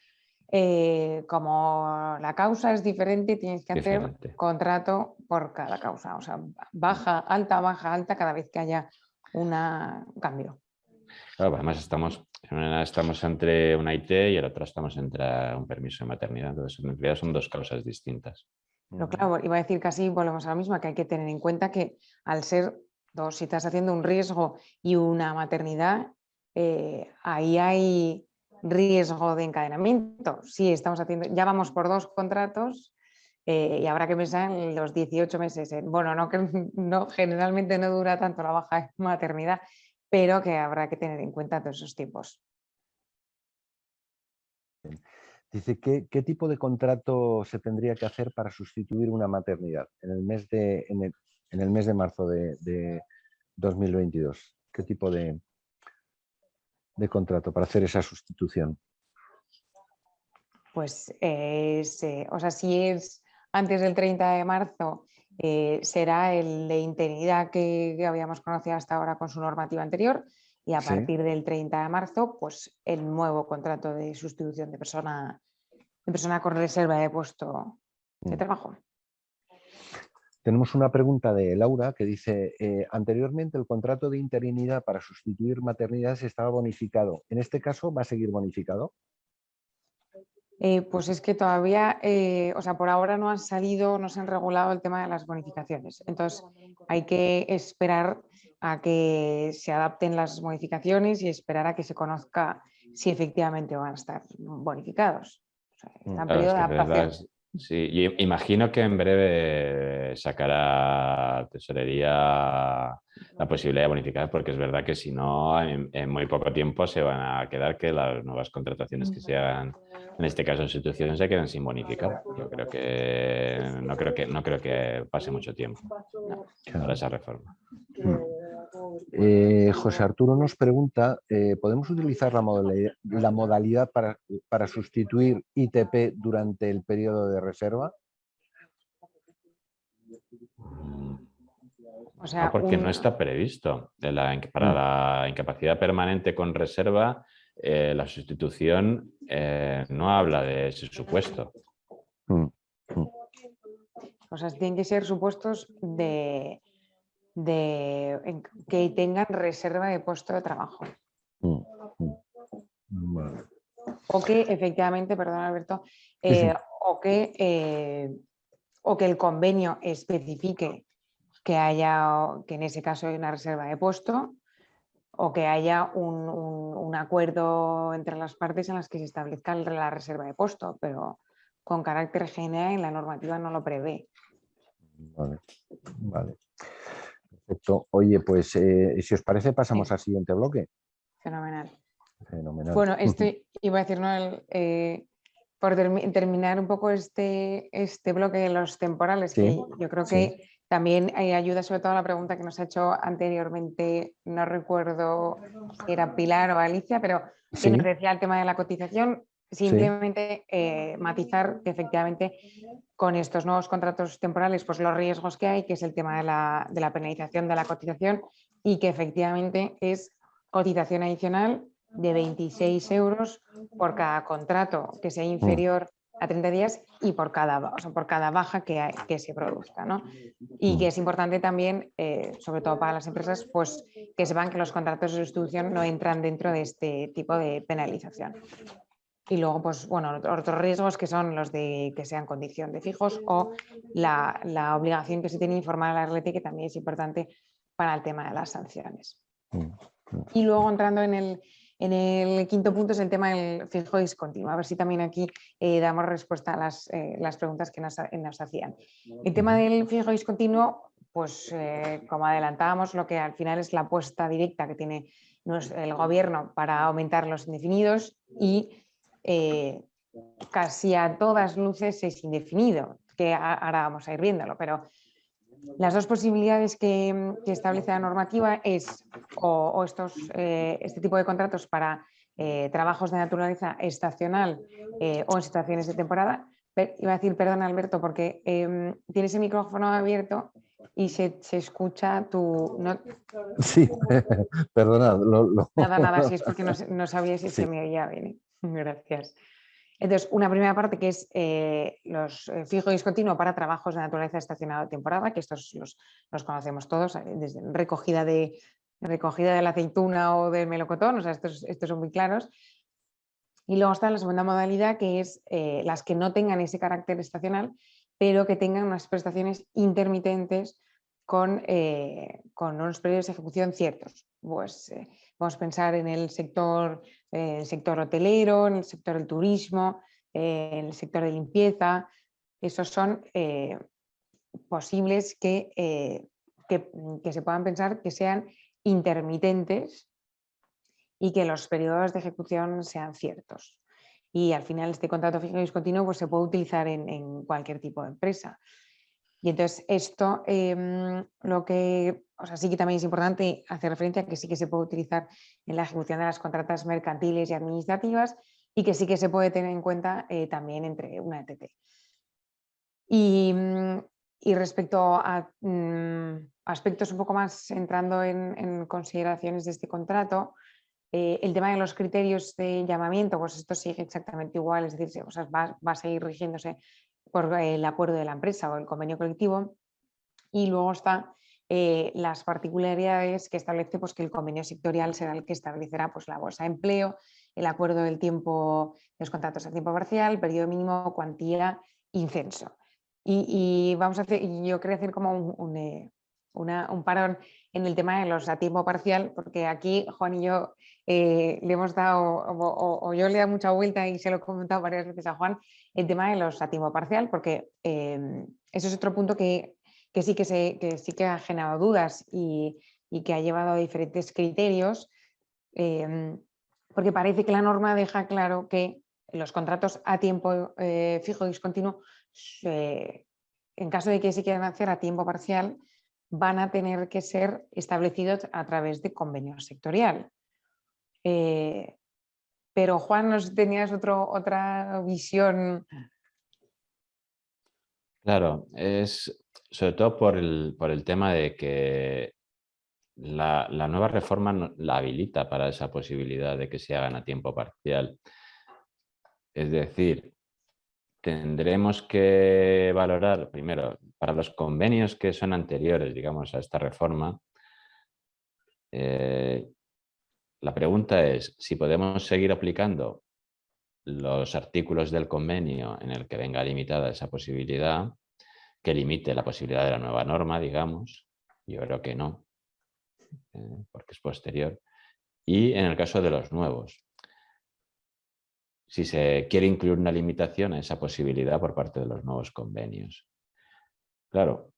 la causa es diferente, tienes que hacer contrato por cada causa. O sea, baja, alta, cada vez que haya un cambio.
Claro, además estamos entre una IT y el otro estamos entre un permiso de maternidad. Entonces, en realidad son dos causas distintas.
Pero claro, iba a decir que así volvemos a la misma, que hay que tener en cuenta que al ser dos, si estás haciendo un riesgo y una maternidad, ahí hay riesgo de encadenamiento. Sí, estamos haciendo, ya vamos por 2 contratos y habrá que pensar en los 18 meses. Bueno, no, generalmente no dura tanto la baja maternidad, pero que habrá que tener en cuenta todos esos tiempos.
Dice, ¿qué tipo de contrato se tendría que hacer para sustituir una maternidad en el mes de marzo de 2022? ¿Qué tipo de contrato para hacer esa sustitución?
Pues, o sea, si es antes del 30 de marzo, será el de interinidad que habíamos conocido hasta ahora con su normativa anterior, y a partir del 30 de marzo, pues el nuevo contrato de sustitución de persona con reserva de puesto de trabajo.
Tenemos una pregunta de Laura que dice, anteriormente el contrato de interinidad para sustituir maternidades estaba bonificado. ¿En este caso va a seguir bonificado?
Pues es que todavía, o sea, por ahora no se han regulado el tema de las bonificaciones. Entonces hay que esperar a que se adapten las modificaciones y esperar a que se conozca si efectivamente van a estar bonificados. O sea, está en periodo de adaptación.
Sí, y imagino que en breve sacará Tesorería la posibilidad de bonificar, porque es verdad que si no, en muy poco tiempo se van a quedar que las nuevas contrataciones que se hagan, en este caso en sustitución, se queden sin bonificar. Yo creo que no creo que pase mucho tiempo para esa reforma.
José Arturo nos pregunta, ¿podemos utilizar la modalidad para sustituir ITP durante el periodo de reserva?
O sea,
porque no está previsto. Para la incapacidad permanente con reserva, la sustitución no habla de ese supuesto.
O sea, tienen que ser supuestos que tengan reserva de puesto de trabajo. O que efectivamente, perdón Alberto, o que el convenio especifique que en ese caso hay una reserva de puesto, o que haya un acuerdo entre las partes en las que se establezca la reserva de puesto, pero con carácter general la normativa no lo prevé.
Vale. Perfecto. Oye, pues si os parece pasamos al siguiente bloque.
Fenomenal.
Bueno,
iba a decir, ¿no? Por terminar un poco este bloque de los temporales, que yo creo que también ayuda sobre todo a la pregunta que nos ha hecho anteriormente, no recuerdo si era Pilar o Alicia, pero que nos decía el tema de la cotización. Simplemente matizar que efectivamente con estos nuevos contratos temporales, pues los riesgos que hay, que es el tema de la penalización de la cotización, y que efectivamente es cotización adicional de 26 euros por cada contrato que sea inferior a 30 días y por cada baja que se produzca, ¿no? Y que es importante también, sobre todo para las empresas, pues que sepan que los contratos de sustitución no entran dentro de este tipo de penalización. Y luego, pues bueno, otros riesgos que son los de que sean condición de fijos o la obligación que se tiene de informar a la RLT, que también es importante para el tema de las sanciones. Y luego entrando en el quinto punto es el tema del fijo discontinuo. A ver si también aquí damos respuesta a las preguntas que nos hacían. El tema del fijo discontinuo, pues como adelantábamos, lo que al final es la apuesta directa que tiene el gobierno para aumentar los indefinidos y casi a todas luces es indefinido, que ahora vamos a ir viéndolo, pero las dos posibilidades que establece la normativa es este tipo de contratos para trabajos de naturaleza estacional o en situaciones de temporada. Iba a decir, perdón Alberto, porque tienes el micrófono abierto y se escucha tu... No...
Sí, perdonad.
Nada, si es porque no sabía si se me oía bien. Gracias. Entonces, una primera parte que es los fijo discontinuo para trabajos de naturaleza estacional o temporada, que estos los conocemos todos, desde recogida de la aceituna o del melocotón, o sea, estos son muy claros. Y luego está la segunda modalidad, que es las que no tengan ese carácter estacional, pero que tengan unas prestaciones intermitentes con unos periodos de ejecución ciertos. Pues vamos a pensar en el sector hotelero, en el sector del turismo, en el sector de limpieza. Esos son posibles que se puedan pensar que sean intermitentes y que los periodos de ejecución sean ciertos. Y al final este contrato fijo y discontinuo pues, se puede utilizar en cualquier tipo de empresa. Y entonces esto, sí que también es importante hacer referencia a que sí que se puede utilizar en la ejecución de las contratas mercantiles y administrativas y que sí que se puede tener en cuenta también entre una ETT. Y respecto a aspectos un poco más entrando en consideraciones de este contrato, el tema de los criterios de llamamiento, pues esto sigue exactamente igual, es decir, va a seguir rigiéndose por el acuerdo de la empresa o el convenio colectivo. Y luego están las particularidades que establece pues, que el convenio sectorial será el que establecerá pues, la bolsa de empleo, el acuerdo del tiempo de los contratos a tiempo parcial, periodo mínimo, cuantía, incenso. Y vamos a hacer, yo quería hacer como un parón en el tema de los a tiempo parcial, porque aquí Juan y yo le hemos dado, o yo le he dado mucha vuelta y se lo he comentado varias veces a Juan, el tema de los a tiempo parcial, porque eso es otro punto que sí que ha generado dudas y que ha llevado a diferentes criterios, porque parece que la norma deja claro que los contratos a tiempo fijo y discontinuo, en caso de que se quieran hacer a tiempo parcial, van a tener que ser establecidos a través de convenio sectorial. Pero Juan, ¿no tenías otra visión?
Claro, es sobre todo por el tema de que la nueva reforma la habilita para esa posibilidad de que se hagan a tiempo parcial. Es decir, tendremos que valorar, primero, para los convenios que son anteriores, digamos, a esta reforma, la pregunta es si podemos seguir aplicando los artículos del convenio en el que venga limitada esa posibilidad, que limite la posibilidad de la nueva norma, digamos. Yo creo que no, porque es posterior. Y en el caso de los nuevos, si se quiere incluir una limitación a esa posibilidad por parte de los nuevos convenios. Claro,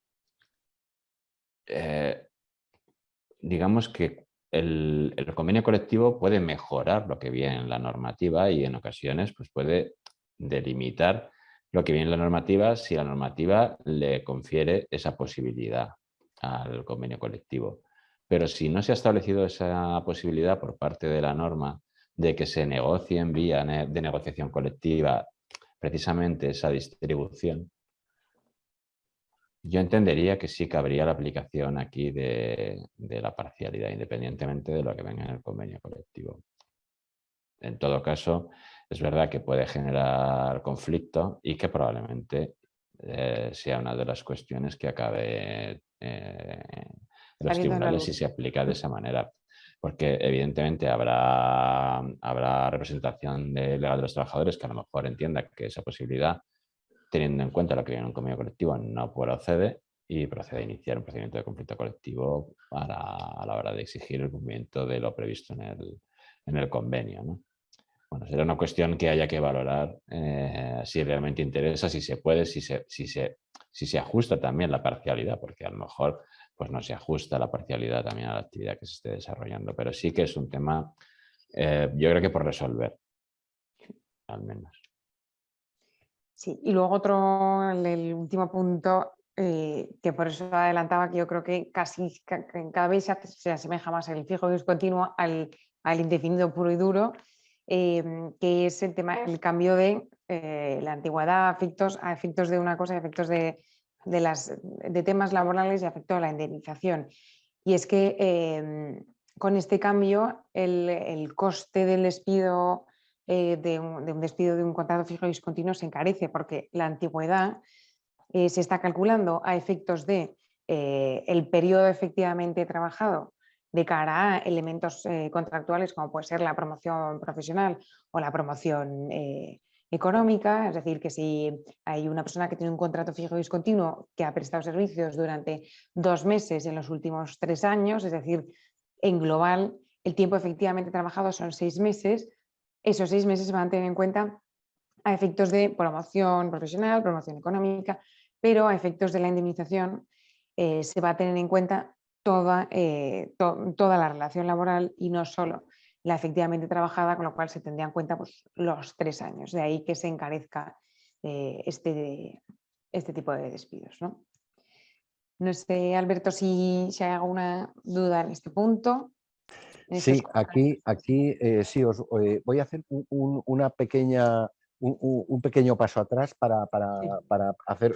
digamos que el convenio colectivo puede mejorar lo que viene en la normativa y en ocasiones pues puede delimitar lo que viene en la normativa si la normativa le confiere esa posibilidad al convenio colectivo. Pero si no se ha establecido esa posibilidad por parte de la norma, de que se negocie en vía de negociación colectiva precisamente esa distribución, yo entendería que sí cabría la aplicación aquí de la parcialidad, independientemente de lo que venga en el convenio colectivo. En todo caso, es verdad que puede generar conflicto y que probablemente sea una de las cuestiones que acabe en los
Saliendo a la
tribunales
luz.
si se aplica de esa manera. Porque evidentemente habrá representación legal de los trabajadores que a lo mejor entienda que esa posibilidad, teniendo en cuenta lo que viene en un convenio colectivo, no procede y procede a iniciar un procedimiento de conflicto colectivo a la hora de exigir el cumplimiento de lo previsto en el convenio, ¿no? Bueno, será una cuestión que haya que valorar si realmente interesa, si se puede, si se ajusta también la parcialidad, porque a lo mejor pues no se ajusta la parcialidad también a la actividad que se esté desarrollando, pero sí que es un tema, yo creo que por resolver, al menos.
Sí, y luego otro, el último punto, que por eso adelantaba, que yo creo que casi cada vez se asemeja más el fijo discontinuo al indefinido puro y duro, que es el tema, el cambio de la antigüedad a efectos de una cosa, a efectos de temas laborales y a efectos de la indemnización. Y es que con este cambio el coste del despido, de un despido de un contrato fijo y discontinuo se encarece, porque la antigüedad se está calculando a efectos de el periodo efectivamente trabajado de cara a elementos contractuales como puede ser la promoción profesional o la promoción económica. Es decir, que si hay una persona que tiene un contrato fijo y discontinuo que ha prestado servicios durante 2 meses en los últimos 3 años, es decir, en global el tiempo efectivamente trabajado son 6 meses, esos 6 meses se van a tener en cuenta a efectos de promoción profesional, promoción económica, pero a efectos de la indemnización se va a tener en cuenta toda la relación laboral y no solo la efectivamente trabajada, con lo cual se tendría en cuenta pues, los 3 años. De ahí que se encarezca este tipo de despidos, ¿no? No sé, Alberto, si hay alguna duda en este punto.
Sí, aquí sí, os voy a hacer una pequeña, un pequeño paso atrás para hacer,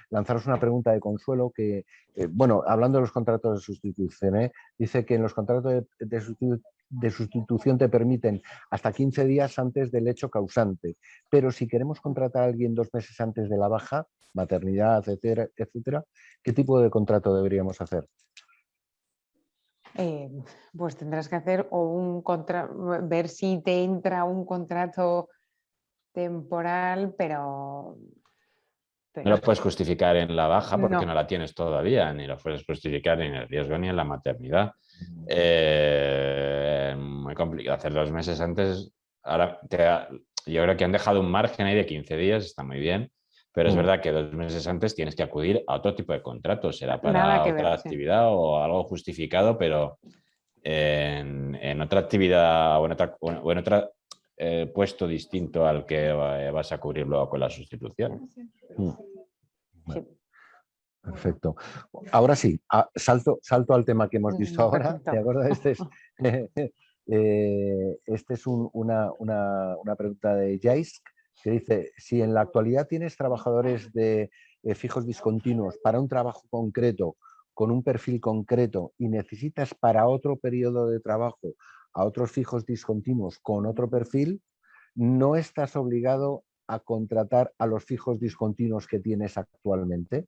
lanzaros una pregunta de consuelo que, bueno, hablando de los contratos de sustitución, dice que en los contratos de sustitución te permiten hasta 15 días antes del hecho causante, pero si queremos contratar a alguien 2 meses antes de la baja, maternidad, etcétera, etcétera, ¿qué tipo de contrato deberíamos hacer?
Pues tendrás que hacer ver si te entra un contrato temporal, pero
No lo puedes justificar en la baja porque
no.
no la tienes todavía, ni lo puedes justificar ni en el riesgo ni en la maternidad. Muy complicado. Hacer 2 meses antes, ahora yo creo que han dejado un margen ahí de 15 días, está muy bien, pero es verdad que 2 meses antes tienes que acudir a otro tipo de contrato, será
Nada
para
que
otra
ver, sí.
actividad o algo justificado, pero en otra actividad o en otro puesto distinto al que vas a cubrir luego con la sustitución.
Sí.
Perfecto. Ahora sí, salto al tema que hemos visto ahora.
Perfecto.
¿De acuerdo? Este es una pregunta de Jais que dice: si en la actualidad tienes trabajadores de fijos discontinuos para un trabajo concreto, con un perfil concreto, y necesitas para otro periodo de trabajo a otros fijos discontinuos con otro perfil, ¿no estás obligado a contratar a los fijos discontinuos que tienes actualmente?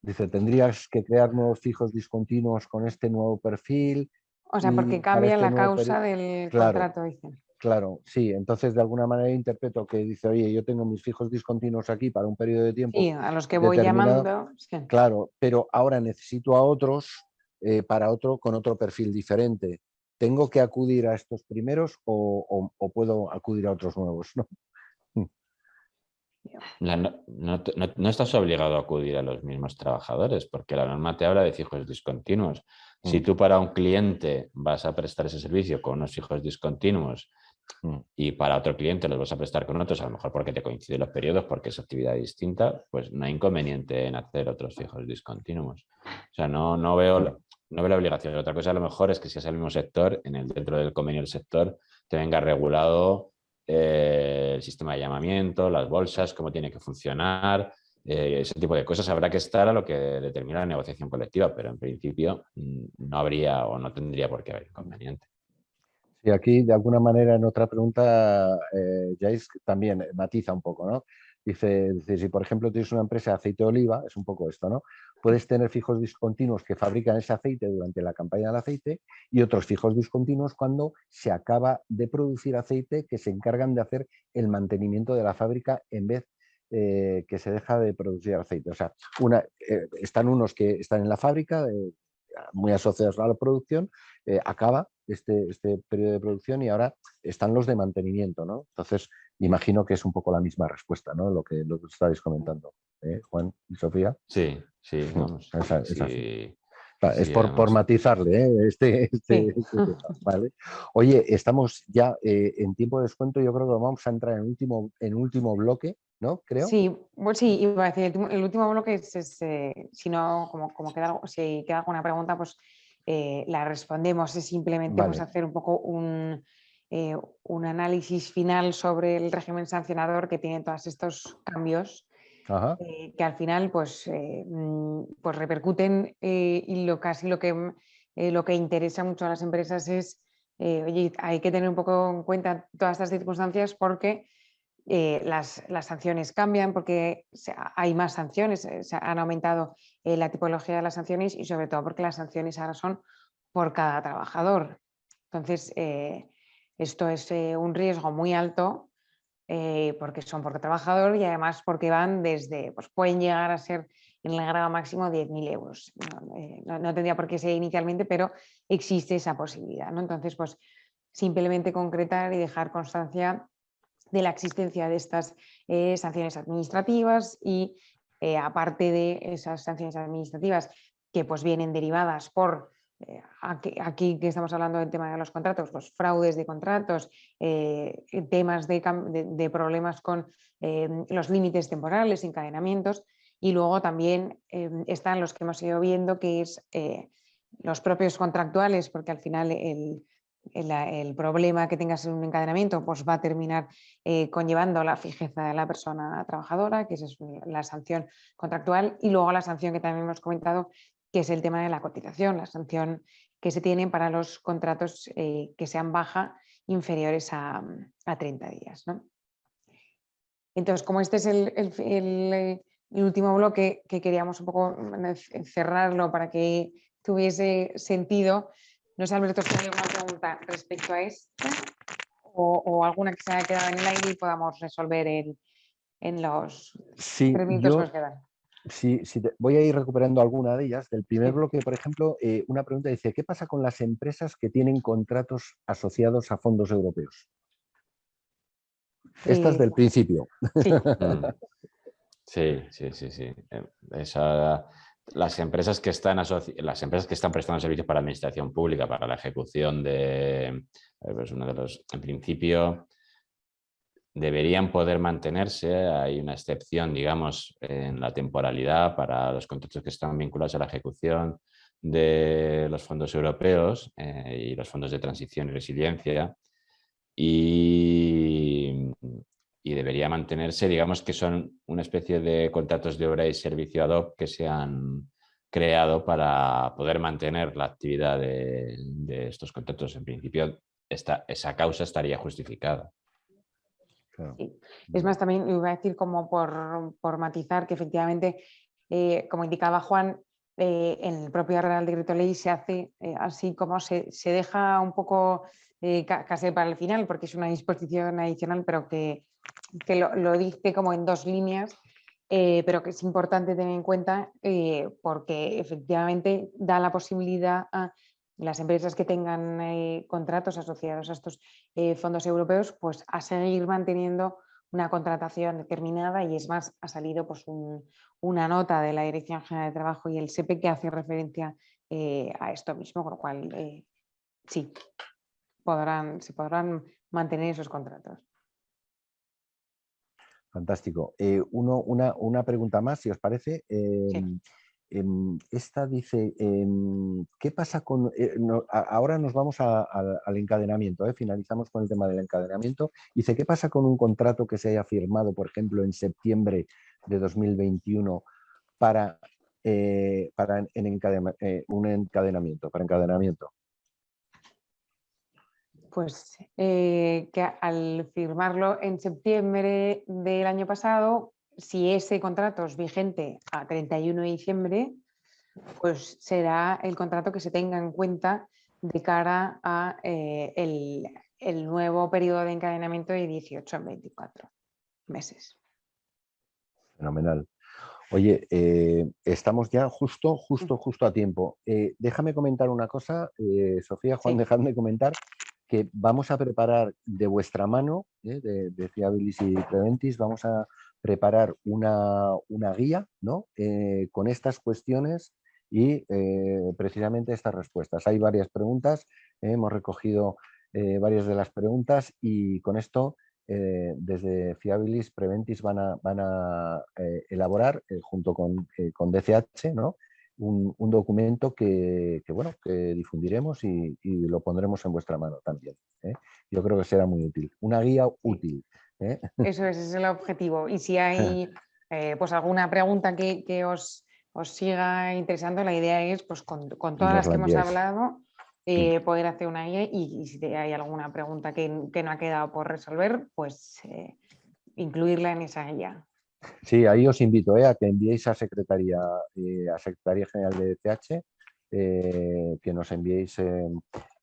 Dice, tendrías que crear nuevos fijos discontinuos con este nuevo perfil.
O sea, porque
Y para
cambia
este
la
nuevo
causa del
claro,
contrato, dicen.
claro, sí. Entonces, de alguna manera interpreto que dice, oye, yo tengo mis fijos discontinuos aquí para un periodo de tiempo
Sí, a los que voy
determinado.
llamando. Sí.
Claro, pero ahora necesito a otros para otro con otro perfil diferente. ¿Tengo que acudir a estos primeros o puedo acudir a otros nuevos? ¿No?
No estás obligado a acudir a los mismos trabajadores porque la norma te habla de fijos discontinuos. Si tú para un cliente vas a prestar ese servicio con unos fijos discontinuos y para otro cliente los vas a prestar con otros, a lo mejor porque te coinciden los periodos, porque es actividad distinta, pues no hay inconveniente en hacer otros fijos discontinuos. O sea, no veo no ve la obligación. Otra cosa a lo mejor es que si es el mismo sector, dentro del convenio del sector, te venga regulado el sistema de llamamiento, las bolsas, cómo tiene que funcionar, ese tipo de cosas. Habrá que estar a lo que determina la negociación colectiva, pero en principio no habría o no tendría por qué haber inconveniente.
Sí, aquí de alguna manera en otra pregunta, Jais también matiza un poco, ¿no? Dice, si por ejemplo tienes una empresa de aceite de oliva, es un poco esto, ¿no? Puedes tener fijos discontinuos que fabrican ese aceite durante la campaña del aceite y otros fijos discontinuos cuando se acaba de producir aceite que se encargan de hacer el mantenimiento de la fábrica en vez que se deja de producir aceite. O sea, están unos que están en la fábrica, muy asociados a la producción, acaba este periodo de producción y ahora están los de mantenimiento, ¿no? Entonces, imagino que es un poco la misma respuesta, ¿no? Lo que estáis comentando, Juan y Sofía.
Sí, sí, vamos.
Es así.
Sí,
Es
sí,
por
además.
matisarle este
Sí.
tema, ¿vale? Oye, estamos ya en tiempo de descuento, yo creo que vamos a entrar en último bloque, ¿no? Creo.
Sí, pues sí, iba a decir, el último bloque es si no, como queda, si queda alguna pregunta, pues la respondemos. Es simplemente pues,
Vale.
hacer un poco un análisis final sobre el régimen sancionador que tiene todos estos cambios.
Ajá.
Que al final pues, pues repercuten y casi lo que interesa mucho a las empresas es, oye, hay que tener un poco en cuenta todas estas circunstancias porque las sanciones cambian, porque hay más sanciones, se han aumentado la tipología de las sanciones y sobre todo porque las sanciones ahora son por cada trabajador. Entonces, esto es un riesgo muy alto porque son por trabajador y además porque van desde, pues pueden llegar a ser en el grado máximo 10.000 euros. No tendría por qué ser inicialmente, pero existe esa posibilidad, ¿no? Entonces, pues simplemente concretar y dejar constancia de la existencia de estas sanciones administrativas y aparte de esas sanciones administrativas que pues vienen derivadas por aquí que estamos hablando del tema de los contratos, pues fraudes de contratos, temas de problemas con los límites temporales, encadenamientos y luego también están los que hemos ido viendo que es los propios contractuales porque al final el problema que tengas en un encadenamiento pues va a terminar conllevando la fijeza de la persona trabajadora, que es la sanción contractual, y luego la sanción que también hemos comentado, que es el tema de la cotización, la sanción que se tiene para los contratos que sean baja inferiores a 30 días, ¿no? Entonces, como este es el último bloque que queríamos un poco cerrarlo para que tuviese sentido, no sé, Alberto, si hay alguna pregunta respecto a esto o alguna que se haya quedado en el aire y podamos resolver en los 3 minutos que nos quedan.
Sí, voy a ir recuperando alguna de ellas. Del primer
Sí.
bloque, por ejemplo, una pregunta dice, ¿qué pasa con las empresas que tienen contratos asociados a fondos europeos? Estas del principio.
Sí.
Sí, sí, sí, sí. Las empresas que están prestando servicios para la administración pública, para la ejecución de, pues uno de los, en principio, deberían poder mantenerse. Hay una excepción, digamos, en la temporalidad para los contratos que están vinculados a la ejecución de los fondos europeos y los fondos de transición y resiliencia. Y debería mantenerse, digamos que son una especie de contratos de obra y servicio ad hoc que se han creado para poder mantener la actividad de estos contratos. En principio, esa causa estaría justificada.
Claro.
Sí. Es más, también iba a decir como por matizar que efectivamente, como indicaba Juan, en el propio Real Decreto Ley se hace así como se deja un poco casi para el final, porque es una disposición adicional, pero que lo dice como en 2 líneas, pero que es importante tener en cuenta porque efectivamente da la posibilidad a las empresas que tengan contratos asociados a estos fondos europeos, pues a seguir manteniendo una contratación determinada y es más, ha salido pues una nota de la Dirección General de Trabajo y el SEPE que hace referencia a esto mismo, con lo cual sí, se podrán mantener esos contratos.
Fantástico. Una pregunta más, si os parece.
Sí.
esta dice, ¿qué pasa con...? Ahora nos vamos al encadenamiento, finalizamos con el tema del encadenamiento. Dice, ¿qué pasa con un contrato que se haya firmado, por ejemplo, en septiembre de 2021 para un encadenamiento, para encadenamiento?
Pues que al firmarlo en septiembre del año pasado, si ese contrato es vigente a 31 de diciembre, pues será el contrato que se tenga en cuenta de cara a el nuevo periodo de encadenamiento de 18 a 24 meses.
Fenomenal. Oye, estamos ya justo a tiempo. Déjame comentar una cosa, Sofía, Juan,
Sí.
dejadme comentar que vamos a preparar de vuestra mano, de Fiabilis y Preventis, vamos a preparar una guía, ¿no? Con estas cuestiones y precisamente estas respuestas. Hay varias preguntas, hemos recogido varias de las preguntas y con esto desde Fiabilis, Preventis van a elaborar junto con DCH, ¿no? un documento que difundiremos y lo pondremos en vuestra mano también. Yo creo que será muy útil. Una guía útil.
Eso es, ese es el objetivo. Y si hay pues alguna pregunta que os siga interesando, la idea es, pues con todas las que hemos hablado, poder hacer una guía y si hay alguna pregunta que no ha quedado por resolver, pues incluirla en esa guía.
Sí, ahí os invito a que enviéis a Secretaría General de DCH, que nos enviéis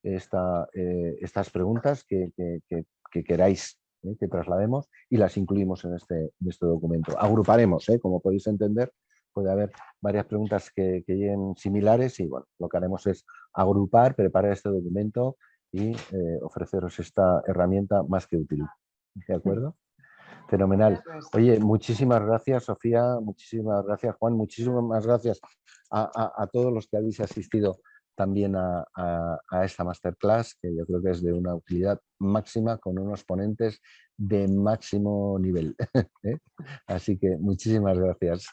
estas preguntas que queráis que traslademos y las incluimos en este documento. Agruparemos, como podéis entender, puede haber varias preguntas que lleguen similares y bueno, lo que haremos es agrupar, preparar este documento y ofreceros esta herramienta más que útil. ¿De acuerdo? Fenomenal. Oye, muchísimas gracias, Sofía, muchísimas gracias, Juan, muchísimas gracias a todos los que habéis asistido también a esta masterclass, que yo creo que es de una utilidad máxima con unos ponentes de máximo nivel. Así que muchísimas gracias.